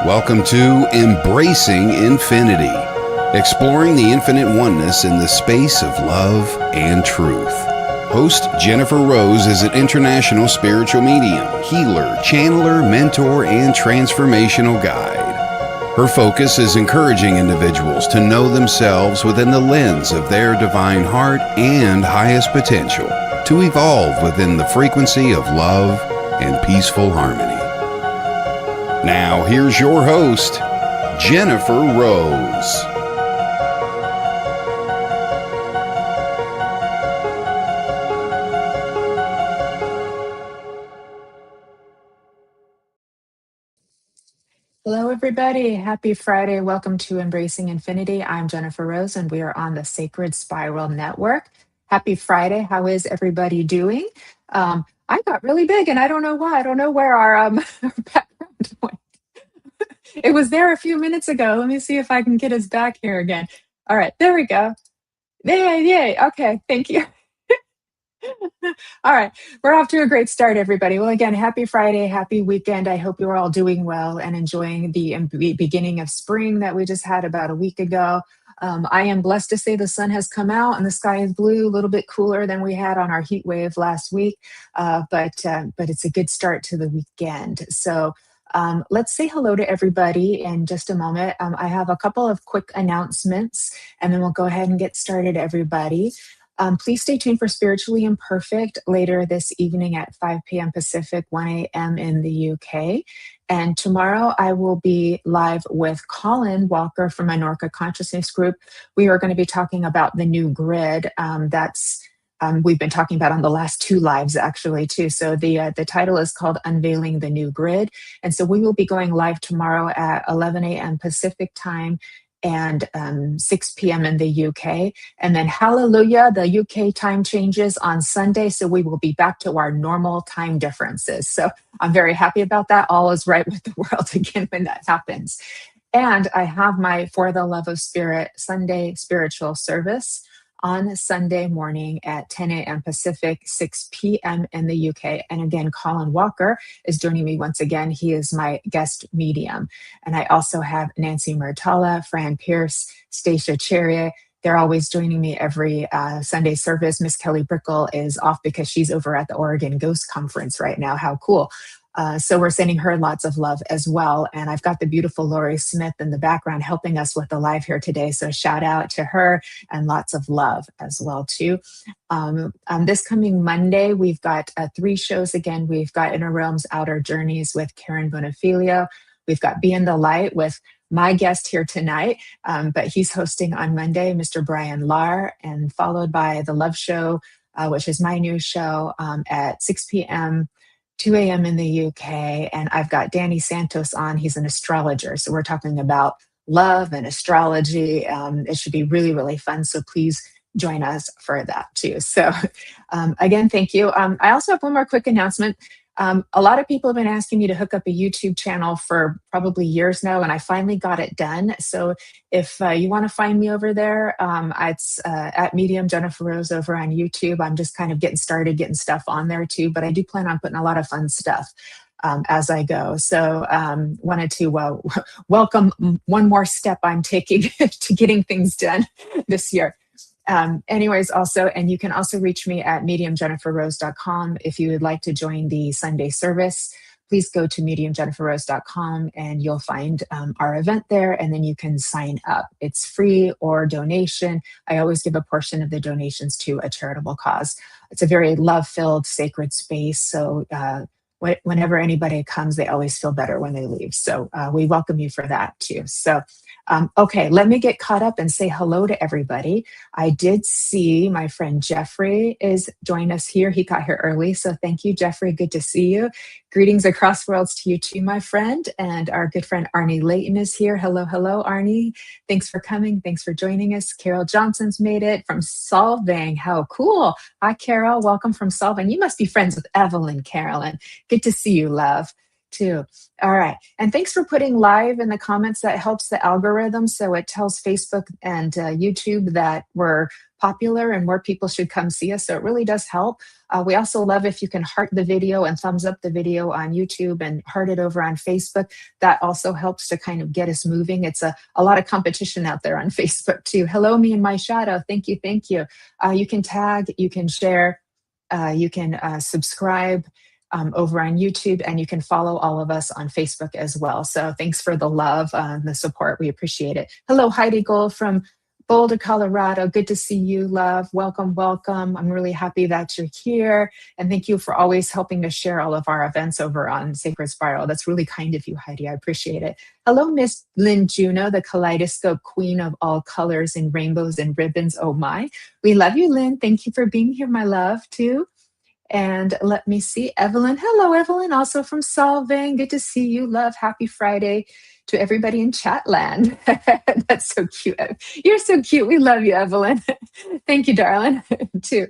Welcome to Embracing Infinity, exploring the infinite oneness in the space of love and truth. Host Jennifer Rose is an international spiritual medium, healer, channeler, mentor, and transformational guide. Her focus is encouraging individuals to know themselves within the lens of their divine heart and highest potential, to evolve within the frequency of love and peaceful harmony. Now, here's your host, Jennifer Rose. Hello, everybody. Happy Friday. Welcome to Embracing Infinity. I'm Jennifer Rose, and we are on the Sacred Spiral Network. Happy Friday. How is everybody doing? I got really big, and I don't know why. I don't know where our our background went. It was there a few minutes ago. Let me see if I can get us back here again. All right, there we go. Yay, yay. Okay, thank you. All right, we're off to a great start, everybody. Well, again, happy Friday, happy weekend. I hope you're all doing well and enjoying the beginning of spring that we just had about a week ago. I am blessed to say the sun has come out and the sky is blue, a little bit cooler than we had on our heat wave last week, but it's a good start to the weekend. So let's say hello to everybody in just a moment. I have a couple of quick announcements, and then we'll go ahead and get started, everybody. Please stay tuned for Spiritually Imperfect later this evening at 5 p.m. Pacific, 1 a.m. in the UK. And tomorrow I will be live with Colin Walker from Minorca Consciousness Group. We are going to be talking about the new grid. We've been talking about on the last two lives actually too. So the title is called Unveiling the New Grid. And so we will be going live tomorrow at 11 a.m. Pacific time and 6 p.m. in the UK. And then hallelujah, the UK time changes on Sunday. So we will be back to our normal time differences. So I'm very happy about that. All is right with the world again when that happens. And I have my For the Love of Spirit Sunday spiritual service on Sunday morning at 10 a.m. Pacific, 6 p.m. in the UK. And again, Colin Walker is joining me once again. He is my guest medium. And I also have Nancy Murtala, Fran Pierce, Stacia Cherier. They're always joining me every Sunday service. Miss Kelly Brickle is off because she's over at the Oregon Ghost Conference right now. How cool. So we're sending her lots of love as well. And I've got the beautiful Lori Smith in the background helping us with the live here today. So shout out to her and lots of love as well too. This coming Monday, we've got 3 shows again. We've got Inner Realms Outer Journeys with Karen Bonifilio. We've got Be in the Light with my guest here tonight, but he's hosting on Monday, Mr. Bryan Lahr, and followed by The Love Show, which is my new show at 6 p.m. 2 a.m. in the UK, and I've got Danny Santos on. He's an astrologer, so we're talking about love and astrology. It should be really, really fun, so please join us for that too. So again, thank you. I also have one more quick announcement. A lot of people have been asking me to hook up a YouTube channel for probably years now, and I finally got it done. So if you want to find me over there, it's at Medium Jennifer Rose over on YouTube. I'm just kind of getting started, getting stuff on there too, but I do plan on putting a lot of fun stuff as I go. So wanted to welcome one more step I'm taking to getting things done this year. Anyways, also, and you can also reach me at mediumjenniferrose.com. If you would like to join the Sunday service, please go to mediumjenniferrose.com and you'll find our event there, and then you can sign up. It's free or donation. I always give a portion of the donations to a charitable cause. It's a very love-filled, sacred space. So whenever anybody comes, they always feel better when they leave. So we welcome you for that too. So okay, let me get caught up and say hello to everybody. I did see my friend Jeffrey is joining us here. He got here early, so thank you, Jeffrey. Good to see you. Greetings across worlds to you too, my friend. And our good friend Arnie Layton is here. Hello, hello, Arnie. Thanks for coming. Thanks for joining us. Carol Johnson's made it from Solvang. How cool. Hi, Carol. Welcome from Solvang. You must be friends with Evelyn, Carolyn. Good to see you, love. Too. All right. And thanks for putting live in the comments. That helps the algorithm. So it tells Facebook and YouTube that we're popular and more people should come see us. So it really does help. We also love if you can heart the video and thumbs up the video on YouTube and heart it over on Facebook. That also helps to kind of get us moving. It's a lot of competition out there on Facebook too. Hello, me and my shadow. Thank you. Thank you. You can tag, you can share, you can subscribe over on YouTube, and you can follow all of us on Facebook as well. So thanks for the love, the support. We appreciate it. Hello, Heidi Gold from Boulder, Colorado. Good to see you, love. Welcome, welcome. I'm really happy that you're here. And thank you for always helping to share all of our events over on Sacred Spiral. That's really kind of you, Heidi. I appreciate it. Hello, Miss Lynn Juno, the kaleidoscope queen of all colors and rainbows and ribbons. Oh my. We love you, Lynn. Thank you for being here, my love, too. And let me see, Evelyn. Hello, Evelyn, also from Solvang. Good to see you, love. Happy Friday to everybody in Chatland. That's so cute. You're so cute. We love you, Evelyn. Thank you, darling, too.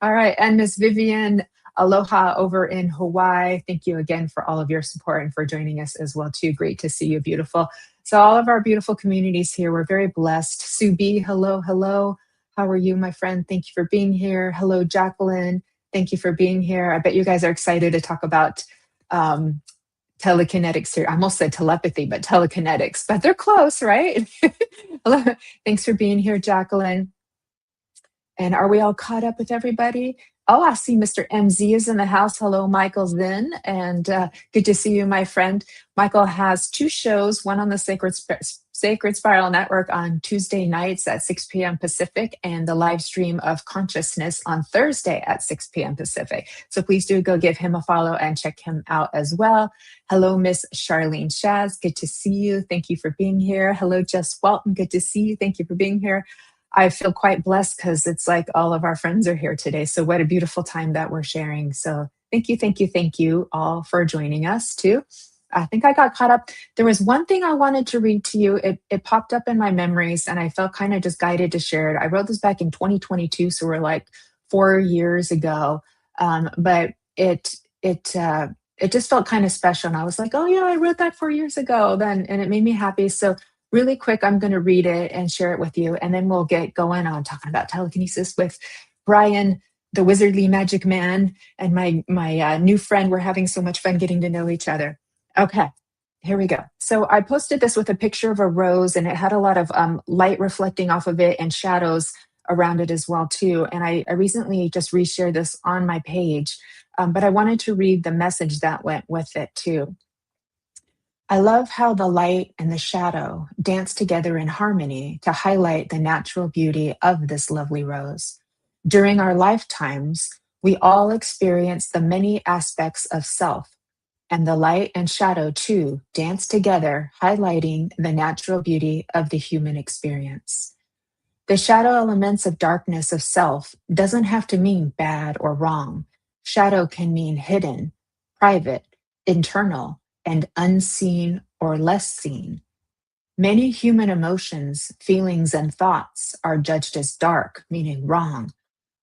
All right, and Miss Vivian, aloha over in Hawaii. Thank you again for all of your support and for joining us as well, too. Great to see you, beautiful. So all of our beautiful communities here, we're very blessed. Sue B, hello, hello. How are you, my friend? Thank you for being here. Hello, Jacqueline. Thank you for being here. I bet you guys are excited to talk about telekinetics here. I almost said telepathy, but telekinetics, but they're close, right? Thanks for being here, Jacqueline. And are we all caught up with everybody? Oh, I see Mr. MZ is in the house. Hello, Michael Zinn. And good to see you, my friend. Michael has 2 shows, one on the Sacred Spiral Network on Tuesday nights at 6 p.m. Pacific, and the live stream of Consciousness on Thursday at 6 p.m. Pacific. So please do go give him a follow and check him out as well. Hello, Miss Charlene Shaz. Good to see you. Thank you for being here. Hello, Jess Walton. Good to see you. Thank you for being here. I feel quite blessed because it's like all of our friends are here today. So what a beautiful time that we're sharing. So thank you, thank you, thank you all for joining us too. I think I got caught up. There was one thing I wanted to read to you. It popped up in my memories and I felt kind of just guided to share it. I wrote this back in 2022, so we're like 4 years ago. But it just felt kind of special. And I was like, oh yeah, I wrote that 4 years ago then, and it made me happy. So really quick, I'm going to read it and share it with you, and then we'll get going on talking about telekinesis with Brian, the wizardly magic man, and my new friend. We're having so much fun getting to know each other. Okay, here we go. So I posted this with a picture of a rose, and it had a lot of light reflecting off of it and shadows around it as well too. And I recently just reshared this on my page, but I wanted to read the message that went with it too. I love how the light and the shadow dance together in harmony to highlight the natural beauty of this lovely rose. During our lifetimes, we all experience the many aspects of self, and the light and shadow too dance together, highlighting the natural beauty of the human experience. The shadow elements of darkness of self doesn't have to mean bad or wrong. Shadow can mean hidden, private, internal, and unseen or less seen. Many human emotions, feelings, and thoughts are judged as dark, meaning wrong,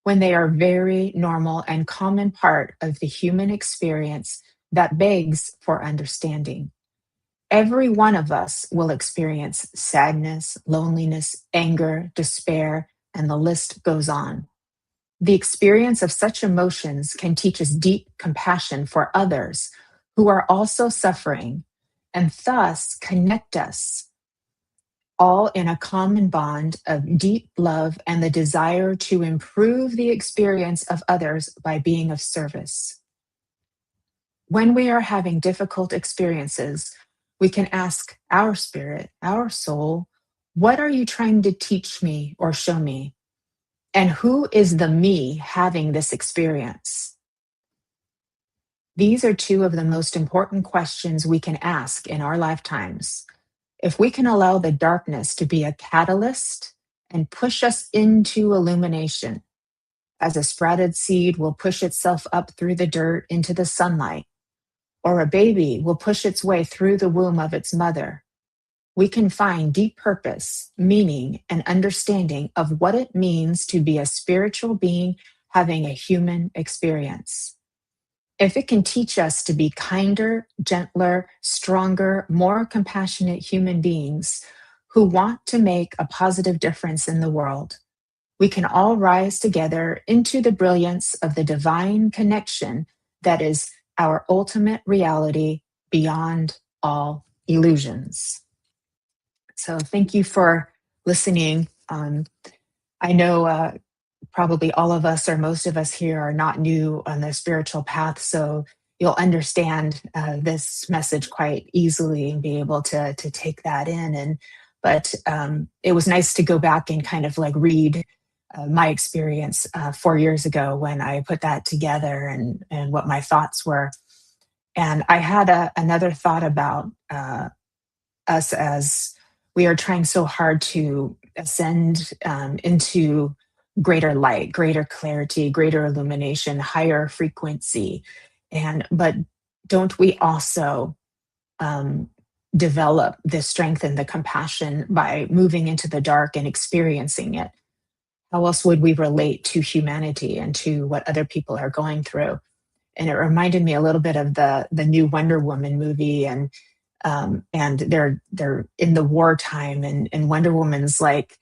when they are very normal and common part of the human experience that begs for understanding. Every one of us will experience sadness, loneliness, anger, despair, and the list goes on. The experience of such emotions can teach us deep compassion for others who are also suffering, and thus connect us all in a common bond of deep love and the desire to improve the experience of others by being of service. When we are having difficult experiences, we can ask our spirit, our soul, what are you trying to teach me or show me? And who is the me having this experience? These are 2 of the most important questions we can ask in our lifetimes. If we can allow the darkness to be a catalyst and push us into illumination, as a sprouted seed will push itself up through the dirt into the sunlight, or a baby will push its way through the womb of its mother, we can find deep purpose, meaning, and understanding of what it means to be a spiritual being having a human experience. If it can teach us to be kinder, gentler, stronger, more compassionate human beings who want to make a positive difference in the world, we can all rise together into the brilliance of the divine connection that is our ultimate reality beyond all illusions. So thank you for listening. I know probably all of us or most of us here are not new on the spiritual path, so you'll understand this message quite easily and be able to take that in. But it was nice to go back and kind of like read my experience 4 years ago when I put that together and what my thoughts were. And I had another thought about us as we are trying so hard to ascend into greater light, greater clarity, greater illumination, higher frequency. But don't we also um, develop the strength and the compassion by moving into the dark and experiencing it? How else would we relate to humanity and to what other people are going through? And it reminded me a little bit of the new Wonder Woman movie, and they're in the wartime, and Wonder Woman's like,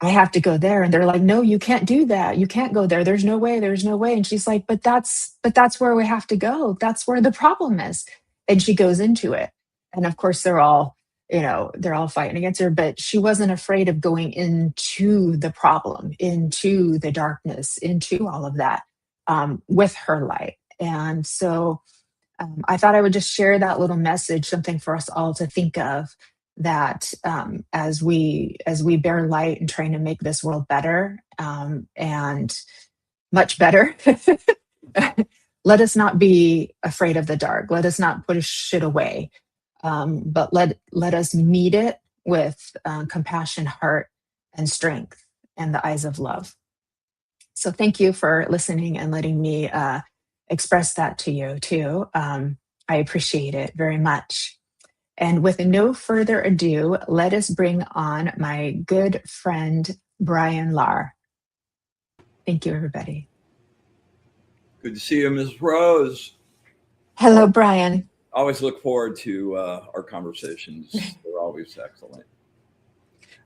I have to go there, and they're like, no, you can't do that, you can't go there, there's no way, there's no way. And she's like, but that's where we have to go, that's where the problem is. And she goes into it, and of course they're all fighting against her, but she wasn't afraid of going into the problem, into the darkness, into all of that, with her light. And so I thought I would just share that little message, something for us all to think of, that as we bear light and trying to make this world better, and much better, let us not be afraid of the dark. Let us not push it away, but let us meet it with compassion, heart, and strength, and the eyes of love. So thank you for listening and letting me express that to you too. I appreciate it very much. And with no further ado, let us bring on my good friend, Bryan Lahr. Thank you, everybody. Good to see you, Ms. Rose. Hello, Bryan. I always look forward to our conversations. They're always excellent.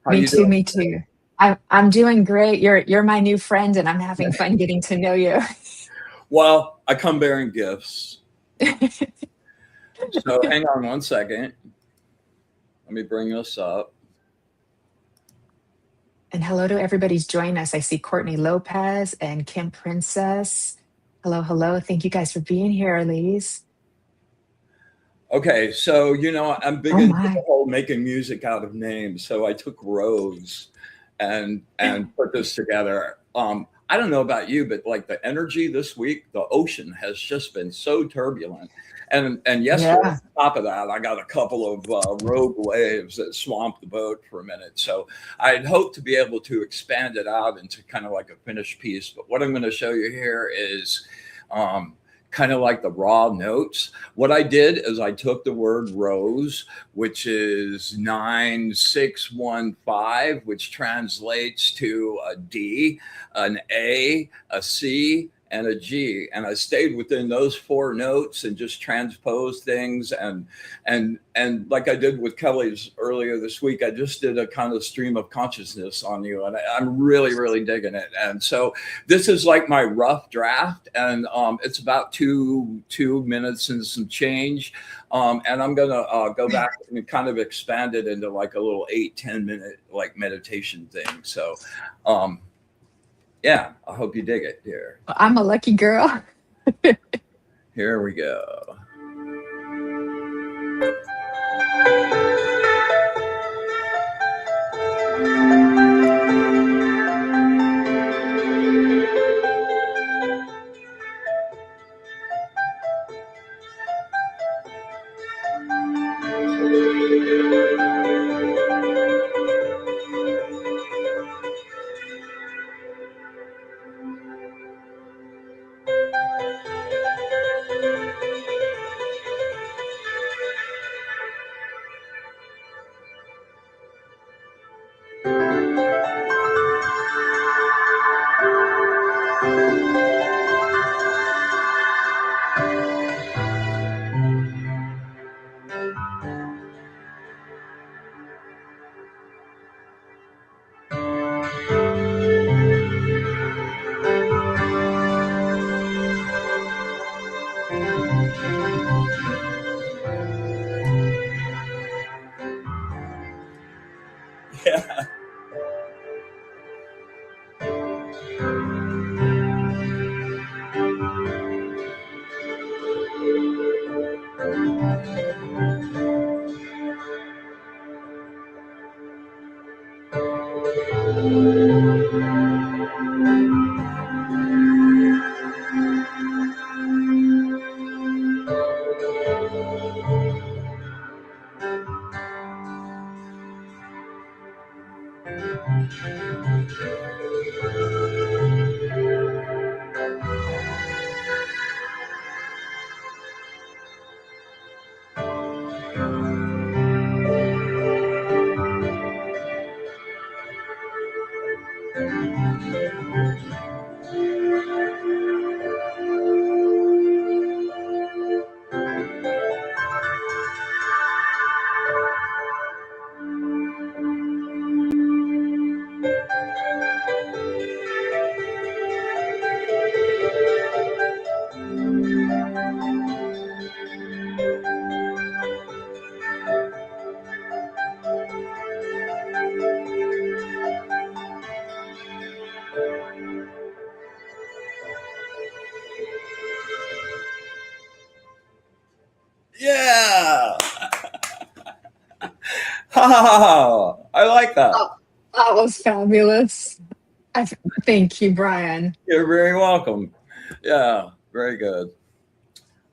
How Me you too, doing? me too. I'm doing great. You're my new friend, and I'm having fun getting to know you. Well, I come bearing gifts. So hang on one second. Let me bring this up. And hello to everybody who's joining us. I see Courtney Lopez and Kim Princess. Hello, hello. Thank you guys for being here, ladies. Okay, so I'm big Oh into my. the whole making music out of names. So I took Rose and put this together. I don't know about you, but like the energy this week, the ocean has just been so turbulent. And yesterday, Yeah. on top of that, I got a couple of rogue waves that swamped the boat for a minute. So I'd hoped to be able to expand it out into kind of like a finished piece. But what I'm going to show you here is kind of like the raw notes. What I did is I took the word rose, which is 9615, which translates to a D, an A, a C, and a G. And I stayed within those four notes and just transposed things. And like I did with Kelly's earlier this week, I just did a kind of stream of consciousness on you. And I'm really, really digging it. And so this is like my rough draft, and it's about two minutes and some change. And I'm gonna go back and kind of expand it into like a little 8-10 minute like meditation thing. So yeah, I hope you dig it, dear. I'm a lucky girl. Here we go. Yeah. Yeah. Ha ha ha ha. I like that. Oh, that was fabulous. I, thank you, Brian. You're very welcome. Yeah, very good.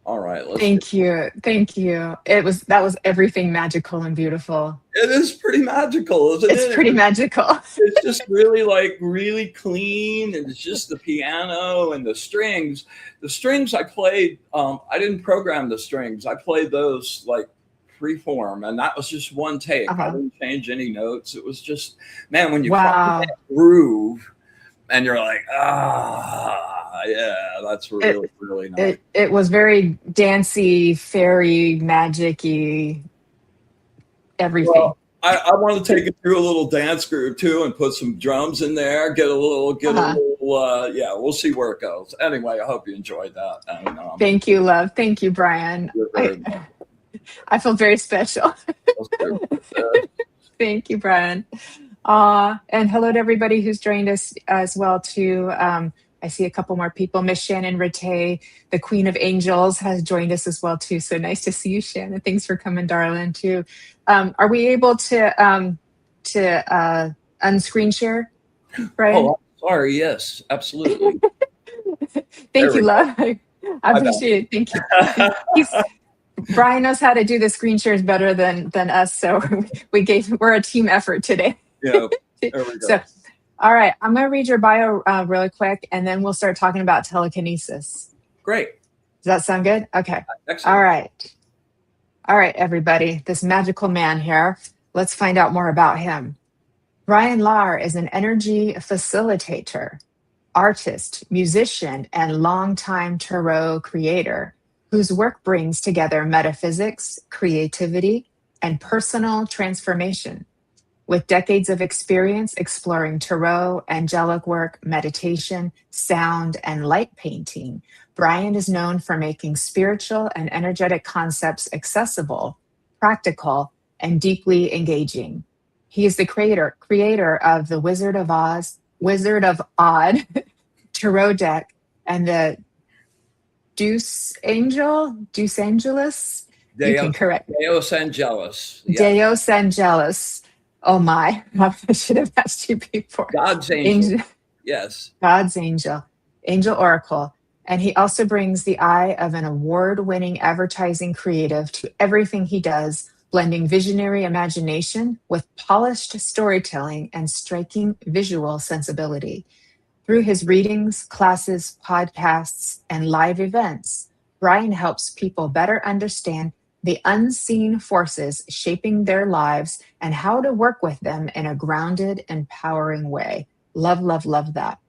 All right, let's get, Thank you. Thank you. That was everything magical and beautiful. it is pretty magical, isn't It's it? pretty magical. It's just really like really clean, and it's just the piano and the strings. The strings I played, I didn't program the strings. I played those like freeform, and that was just one take. I Uh-huh. didn't change any notes. It was just, man, when you find Wow. that groove and you're like, ah, yeah, that's really, really nice. It was very dancey, fairy, magic-y, everything. Well, I want to take it through a little dance group too, and put some drums in there. Get a little. Yeah, we'll see where it goes. Anyway, I hope you enjoyed that. And, Thank you, love. Thank you, Brian. I feel very special. Thank you, Brian. And hello to everybody who's joined us as well too. I see a couple more people. Miss Shannon Rattay, the Queen of Angels, has joined us as well too. So nice to see you, Shannon. Thanks for coming, darling, too. Are we able to unscreen share, Brian? Oh, sorry. Yes, absolutely. Thank you, love. I appreciate it. Thank you. Brian knows how to do the screen shares better than us, so we're a team effort today. Yeah, there we go. So, all right, I'm going to read your bio really quick, and then we'll start talking about telekinesis. Great. Does that sound good? Okay. Excellent. All right, everybody. This magical man here. Let's find out more about him. Bryan Lahr is an energy facilitator, artist, musician, and longtime tarot creator whose work brings together metaphysics, creativity, and personal transformation. With decades of experience exploring tarot, angelic work, meditation, sound, and light painting, Bryan is known for making spiritual and energetic concepts accessible, practical, and deeply engaging. He is the creator of the Wizard of Odd tarot deck and the DEUS Angelis. You can correct me. DEUS Angelis. Yeah. DEUS Angelis. Oh my! I should have asked you before. God's angel. Yes. God's angel, Angel Oracle, and he also brings the eye of an award-winning advertising creative to everything he does, blending visionary imagination with polished storytelling and striking visual sensibility. Through his readings, classes, podcasts, and live events, Bryan helps people better understand the unseen forces shaping their lives and how to work with them in a grounded, empowering way. Love, love, love that.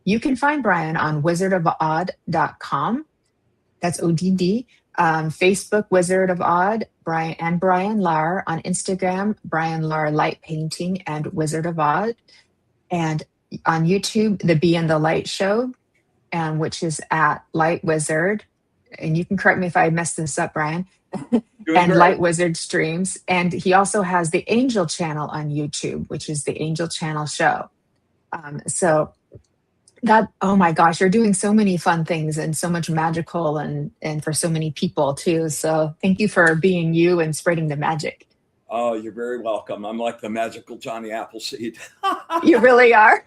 You can find Bryan on wizardofodd.com. That's ODD. Facebook, Wizard of Odd, Bryan Lahr. On Instagram, Bryan Lahr Light Painting and Wizard of Odd. And on YouTube, the Be in the Light Show, which is at Light Wizard. And you can correct me if I messed this up, Bryan. Doing and great. Light Wizard streams. And he also has the Angel channel on YouTube, which is the Angel Channel Show. So that, oh my gosh, you're doing so many fun things and so much magical and for so many people too. So thank you for being you and spreading the magic. Oh, you're very welcome. I'm like the magical Johnny Appleseed. You really are.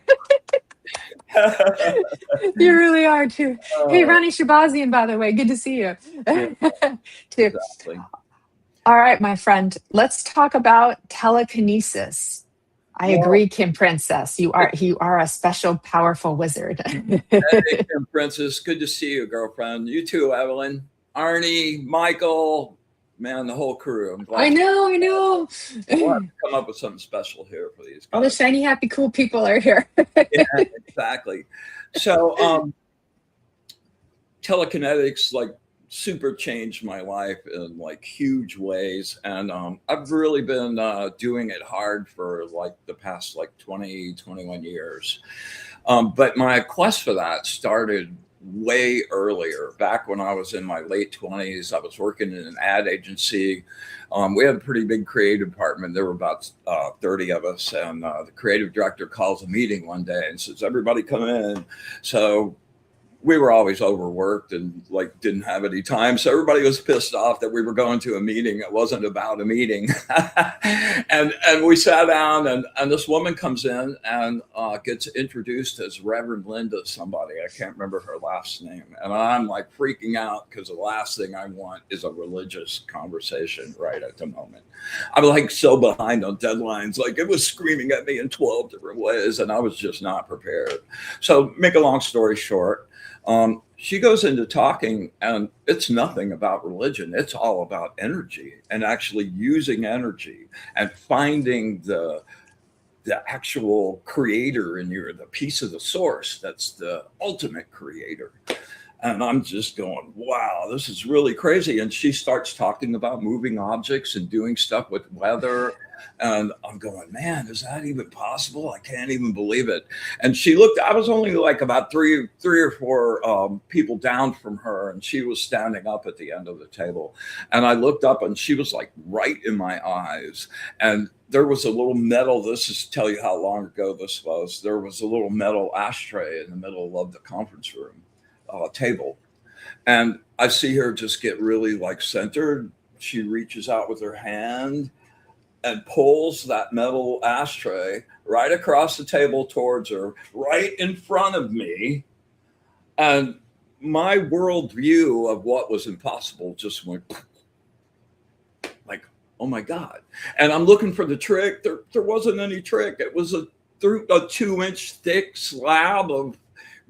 You really are too. Hey, Ronnie Shabazian, by the way, good to see you. Yeah, Too. exactly. All right, my friend, let's talk about telekinesis. I Well, agree, Kim Princess. You are a special, powerful wizard. hey, Kim Princess, good to see you, girlfriend. You too, Evelyn, Arnie, Michael, man, the whole crew. I'm I glad know, I know. we'll have to come up with something special here for these All the guys. shiny, happy, cool people are here. Yeah, exactly. So, telekinetics like super changed my life in like huge ways, and I've really been doing it hard for like the past like 21 years. But my quest for that started way earlier. Back when I was in my late 20s, I was working in an ad agency. We had a pretty big creative department. There were about 30 of us, and the creative director calls a meeting one day and says, "Everybody come in." So we were always overworked and like didn't have any time. So everybody was pissed off that we were going to a meeting. It wasn't about a meeting. and we sat down, and this woman comes in and gets introduced as Reverend Linda somebody. I can't remember her last name. And I'm like freaking out because the last thing I want is a religious conversation right at the moment. I'm like so behind on deadlines. Like it was screaming at me in 12 different ways, and I was just not prepared. So make a long story short, she goes into talking, and it's nothing about religion. It's all about energy and actually using energy and finding the actual creator in you, the piece of the source that's the ultimate creator. And I'm just going, wow, this is really crazy. And she starts talking about moving objects and doing stuff with weather. And I'm going, man, is that even possible? I can't even believe it. And she looked, I was only like about three or four people down from her. And she was standing up at the end of the table. And I looked up, and she was like right in my eyes. And there was a little metal, this is to tell you how long ago this was. There was a little metal ashtray in the middle of the conference room table. And I see her just get really like centered. She reaches out with her hand and pulls that metal ashtray right across the table towards her, right in front of me. And my worldview of what was impossible just went like, oh my God. And I'm looking for the trick. There wasn't any trick. It was a 2-inch thick slab of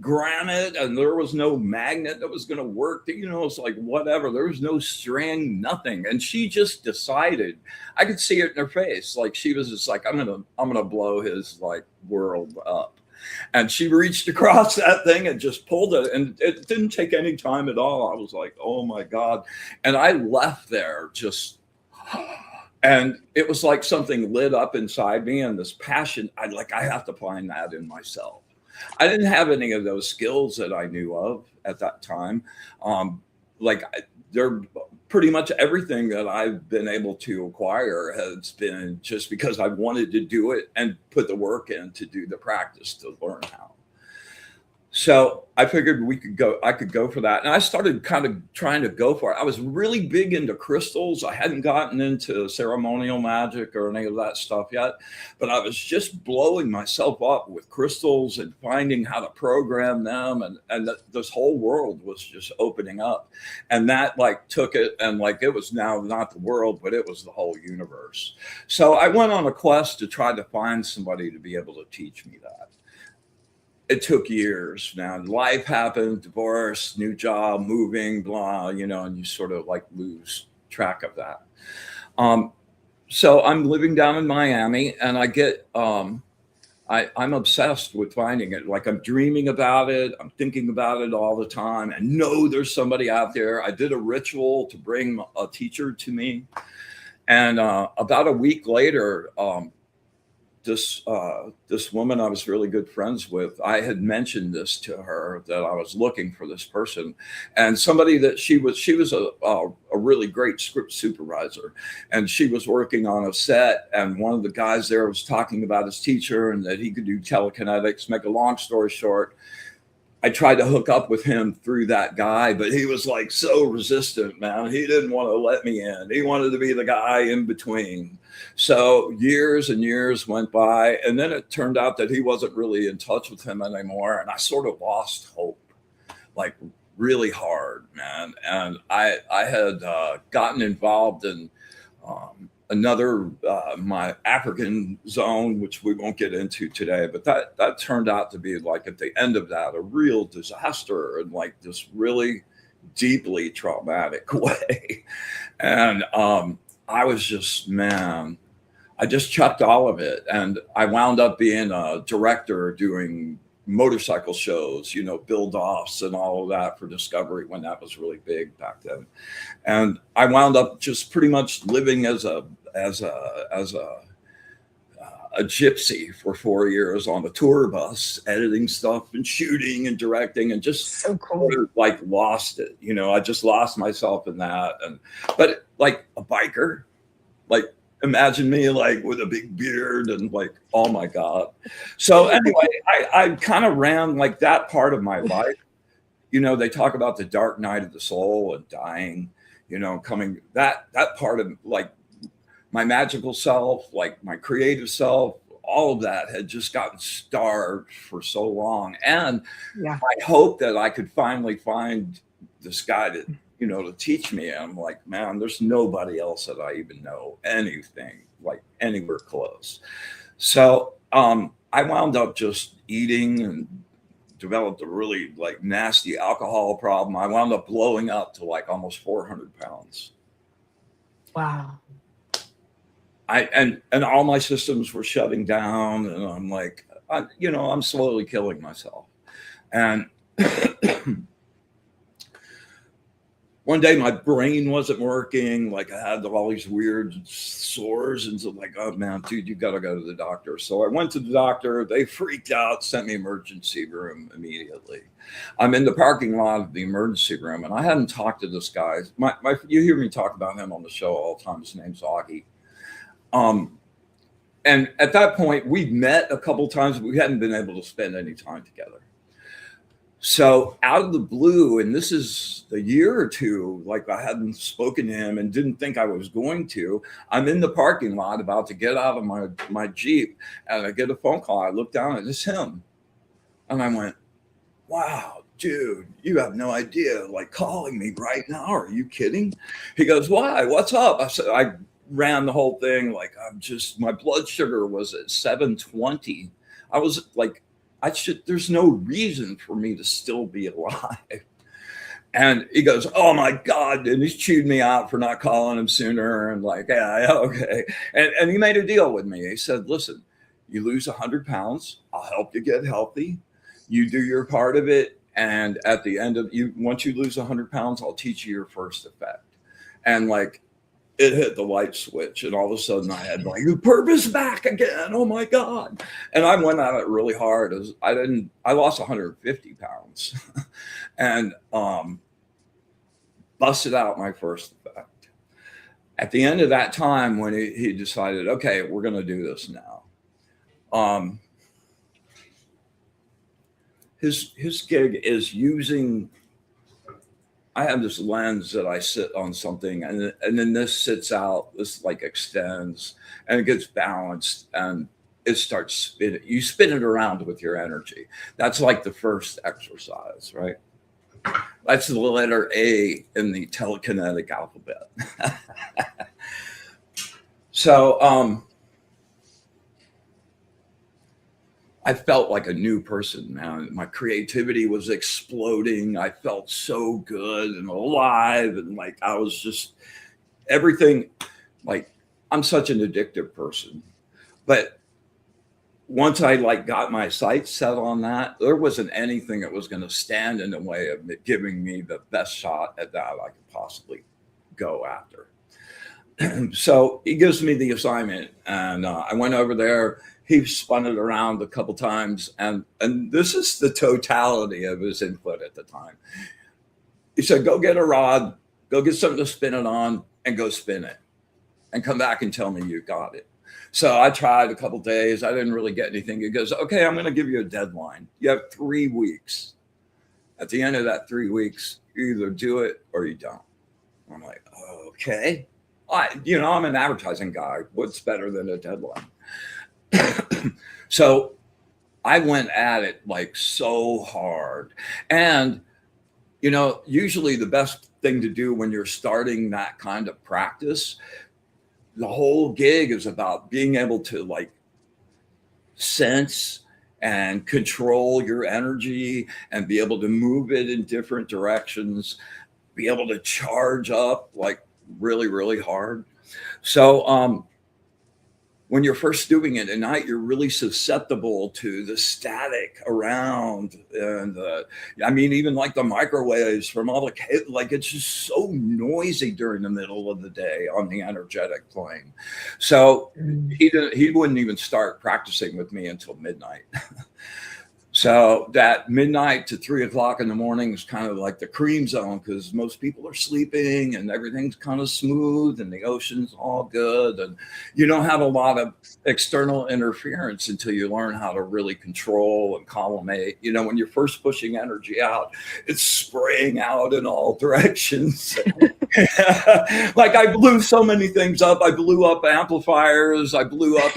granite, and there was no magnet that was going to work. It's like whatever. There was no string, nothing. And she just decided. I could see it in her face. Like she was just like, I'm gonna blow his like world up. And she reached across that thing and just pulled it, and it didn't take any time at all. I was like, oh my God. And I left there just. And it was like something lit up inside me, and this passion. I have to find that in myself. I didn't have any of those skills that I knew of at that time. They're pretty much everything that I've been able to acquire has been just because I wanted to do it and put the work in to do the practice to learn how. So I figured I could go for that. And I started kind of trying to go for it. I was really big into crystals. I hadn't gotten into ceremonial magic or any of that stuff yet, but I was just blowing myself up with crystals and finding how to program them. And this whole world was just opening up. And that like took it, and like it was now not the world, but it was the whole universe. So I went on a quest to try to find somebody to be able to teach me that. It took years. Now life happened, divorce, new job, moving, blah, and you sort of like lose track of that. So I'm living down in Miami, and I get, I'm obsessed with finding it. Like I'm dreaming about it. I'm thinking about it all the time. And know there's somebody out there. I did a ritual to bring a teacher to me. And about a week later, this woman I was really good friends with, I had mentioned this to her, that I was looking for this person, and somebody that she was a really great script supervisor, and she was working on a set, and one of the guys there was talking about his teacher and that he could do telekinetics. Make a long story short, I tried to hook up with him through that guy, but he was like so resistant, man. He didn't want to let me in. He wanted to be the guy in between. So years and years went by, and then it turned out that he wasn't really in touch with him anymore. And I sort of lost hope, like really hard, man. And I had gotten involved in another my African zone, which we won't get into today, but that turned out to be, like, at the end of that, a real disaster and like this really deeply traumatic way. And I was just, man, I just chucked all of it, and I wound up being a director doing motorcycle shows, you know, build-offs and all of that for Discovery when that was really big back then. And I wound up just pretty much living as a gypsy for 4 years on a tour bus, editing stuff and shooting and directing, and just So cool. sort of like lost it. You know, I just lost myself in that. But like a biker, like, imagine me like with a big beard and like, oh my God. So anyway, I kind of ran like that part of my life. You know, they talk about the dark night of the soul and dying, you know, coming, that part of like my magical self, like my creative self, all of that had just gotten starved for so long. And Yeah. I hope that I could finally find this guy to, you know, to teach me. I'm like, man, there's nobody else that I even know anything like anywhere close. So I wound up just eating and developed a really like nasty alcohol problem. I wound up blowing up to like almost 400 pounds. Wow. And all my systems were shutting down, and I'm like, I'm slowly killing myself. And one day my brain wasn't working. Like, I had all these weird sores, and so like, oh man, dude, you got to go to the doctor. So I went to the doctor. They freaked out, sent me emergency room immediately. I'm in the parking lot of the emergency room, and I hadn't talked to this guy. You hear me talk about him on the show all the time. His name's Augie. And at that point, we'd met a couple times, but we hadn't been able to spend any time together. So out of the blue, and this is a year or two, like I hadn't spoken to him and didn't think I was going to. I'm in the parking lot about to get out of my Jeep, and I get a phone call. I look down and it's him. And I went, wow, dude, you have no idea, like calling me right now. Are you kidding? He goes, why? What's up? I said, I ran the whole thing. Like, my blood sugar was at 720. I was like, there's no reason for me to still be alive. And he goes, oh my God. And he's chewed me out for not calling him sooner. And like, yeah, okay. And he made a deal with me. He said, listen, you lose 100 pounds. I'll help you get healthy. You do your part of it. And at the end of once you lose 100 pounds, I'll teach you your first effect. And like, it hit the light switch, and all of a sudden I had like purpose back again. Oh my God. And I went at it really hard. I lost 150 pounds and busted out my first effect. At the end of that time, when he decided, okay, we're going to do this now. His gig is using, I have this lens that I sit on something, and then this sits out, this like extends, and it gets balanced, and it starts spinning. You spin it around with your energy. That's like the first exercise, right? That's the letter A in the telekinetic alphabet. So I felt like a new person, man. My creativity was exploding. I felt so good and alive. And like, I was just everything. Like, I'm such an addictive person. But once I like got my sights set on that, there wasn't anything that was going to stand in the way of giving me the best shot at that I could possibly go after. So he gives me the assignment, and I went over there. He spun it around a couple times, and this is the totality of his input at the time. He said, "Go get a rod, go get something to spin it on, and go spin it, and come back and tell me you got it." So I tried a couple days. I didn't really get anything. He goes, "Okay, I'm going to give you a deadline. You have 3 weeks. At the end of that 3 weeks, you either do it or you don't." I'm like, okay. I'm an advertising guy. What's better than a deadline? So I went at it like so hard. And, usually the best thing to do when you're starting that kind of practice, the whole gig is about being able to like sense and control your energy and be able to move it in different directions, be able to charge up like really, really hard. So when you're first doing it at night, you're really susceptible to the static around. And even like the microwaves from all the, like it's just so noisy during the middle of the day on the energetic plane. So he wouldn't even start practicing with me until midnight. So that midnight to 3 o'clock in the morning is kind of like the cream zone, because most people are sleeping and everything's kind of smooth and the ocean's all good. And you don't have a lot of external interference until you learn how to really control and collimate. When you're first pushing energy out, it's spraying out in all directions. Like I blew so many things up. I blew up amplifiers. I blew up.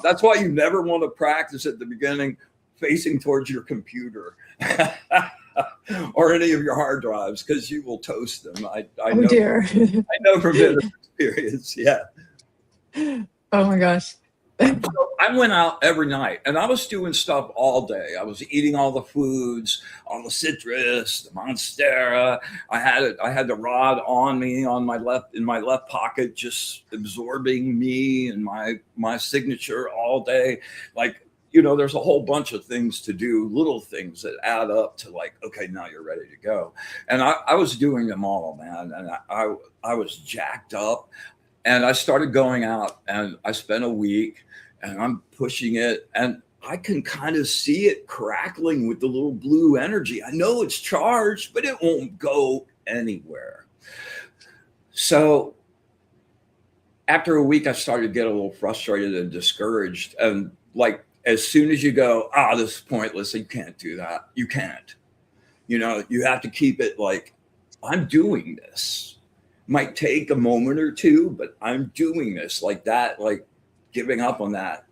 That's why you never want to practice at the beginning facing towards your computer or any of your hard drives, because you will toast them. I know. Dear. I know from bitter experience. Yeah. Oh my gosh. So I went out every night and I was doing stuff all day. I was eating all the foods, all the citrus, the monstera. I had the rod on me in my left pocket, just absorbing me and my signature all day. Like, there's a whole bunch of things to do, little things that add up to like, okay, now you're ready to go. And I was doing them all, man. And I was jacked up, and I started going out, and I spent a week and I'm pushing it, and I can kind of see it crackling with the little blue energy. I know it's charged, but it won't go anywhere. So after a week, I started to get a little frustrated and discouraged. And like, as soon as you go, this is pointless, you can't do that. You can't. You have to keep it like, I'm doing this. Might take a moment or two, but I'm doing this like that, like giving up on that.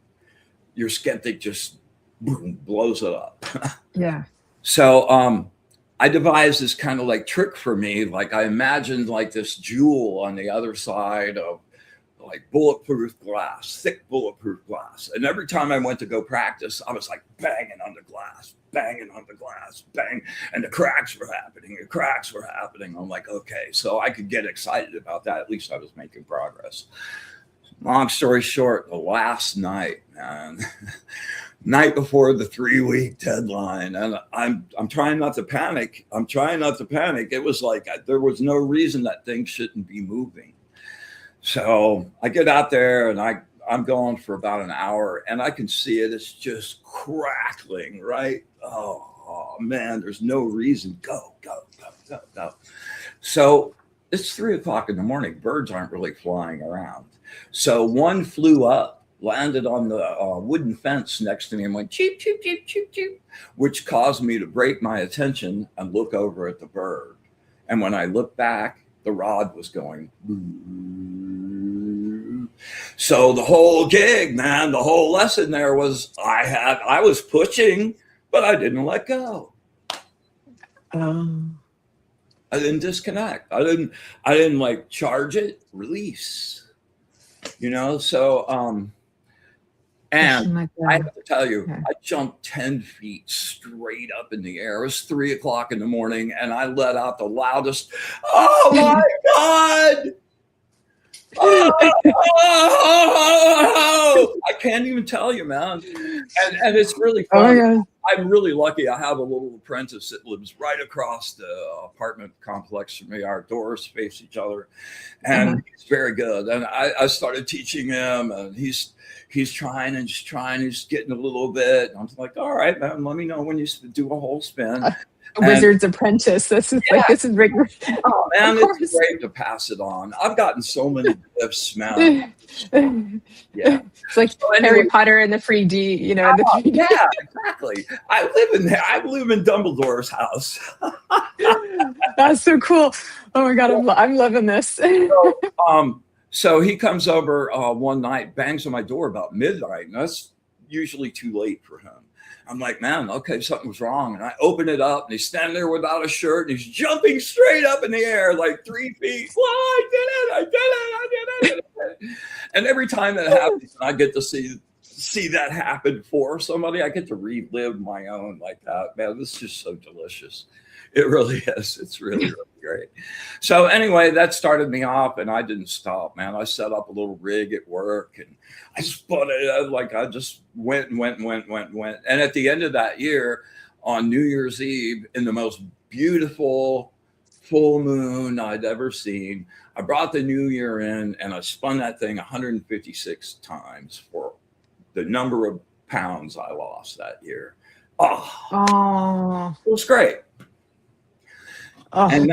Your skeptic just boom, blows it up. Yeah. So I devised this kind of like trick for me. Like I imagined like this jewel on the other side of like bulletproof glass, thick bulletproof glass. And every time I went to go practice, I was like banging on the glass, bang. And the cracks were happening. I'm like, okay, so I could get excited about that. At least I was making progress. Long story short, the last night, man, night before the 3-week deadline, and I'm trying not to panic. It was like there was no reason that thing shouldn't be moving. So I get out there and I'm going for about an hour, and I can see it. It's just crackling, right? Oh man, there's no reason. Go. So it's 3 o'clock in the morning. Birds aren't really flying around. So one flew up, landed on the wooden fence next to me and went cheep, cheep, cheep, cheep, cheep, which caused me to break my attention and look over at the bird. And when I looked back, the rod was going. So the whole gig, man, the whole lesson there was I was pushing, but I didn't let go. I didn't disconnect. I didn't like charge it, release. So and I have to tell you, I jumped 10 feet straight up in the air. It was 3 o'clock in the morning, and I let out the loudest, "Oh my God!" I can't even tell you, man. And it's really fun. I'm really lucky. I have a little apprentice that lives right across the apartment complex from me. Our doors face each other, and he's very good. And I started teaching him, and he's trying and just trying. He's getting a little bit. And I'm like, all right, man, let me know when you do a whole spin. A wizard's apprentice. This is rigorous. Oh man, it's great to pass it on. I've gotten so many gifts, man. Yeah, it's like so anyway, Harry Potter and the 3D. You know, the 3D. Yeah, exactly. I live in there. I live in Dumbledore's house. That's so cool. Oh my god, I'm loving this. So he comes over one night, bangs on my door about midnight, and that's usually too late for him. I'm like, man, okay, something's wrong. And I open it up, and he's standing there without a shirt, and he's jumping straight up in the air, like 3 feet. Well, I did it. And every time that happens, I get to see that happen for somebody. I get to relive my own like that. Man, this is just so delicious. It really is. It's really, really great. So anyway, that started me off, and I didn't stop, man. I set up a little rig at work, and I spun it like I just went. And at the end of that year, on New Year's Eve, in the most beautiful full moon I'd ever seen, I brought the new year in, and I spun that thing 156 times for the number of pounds I lost that year. Oh. It was great. Oh. And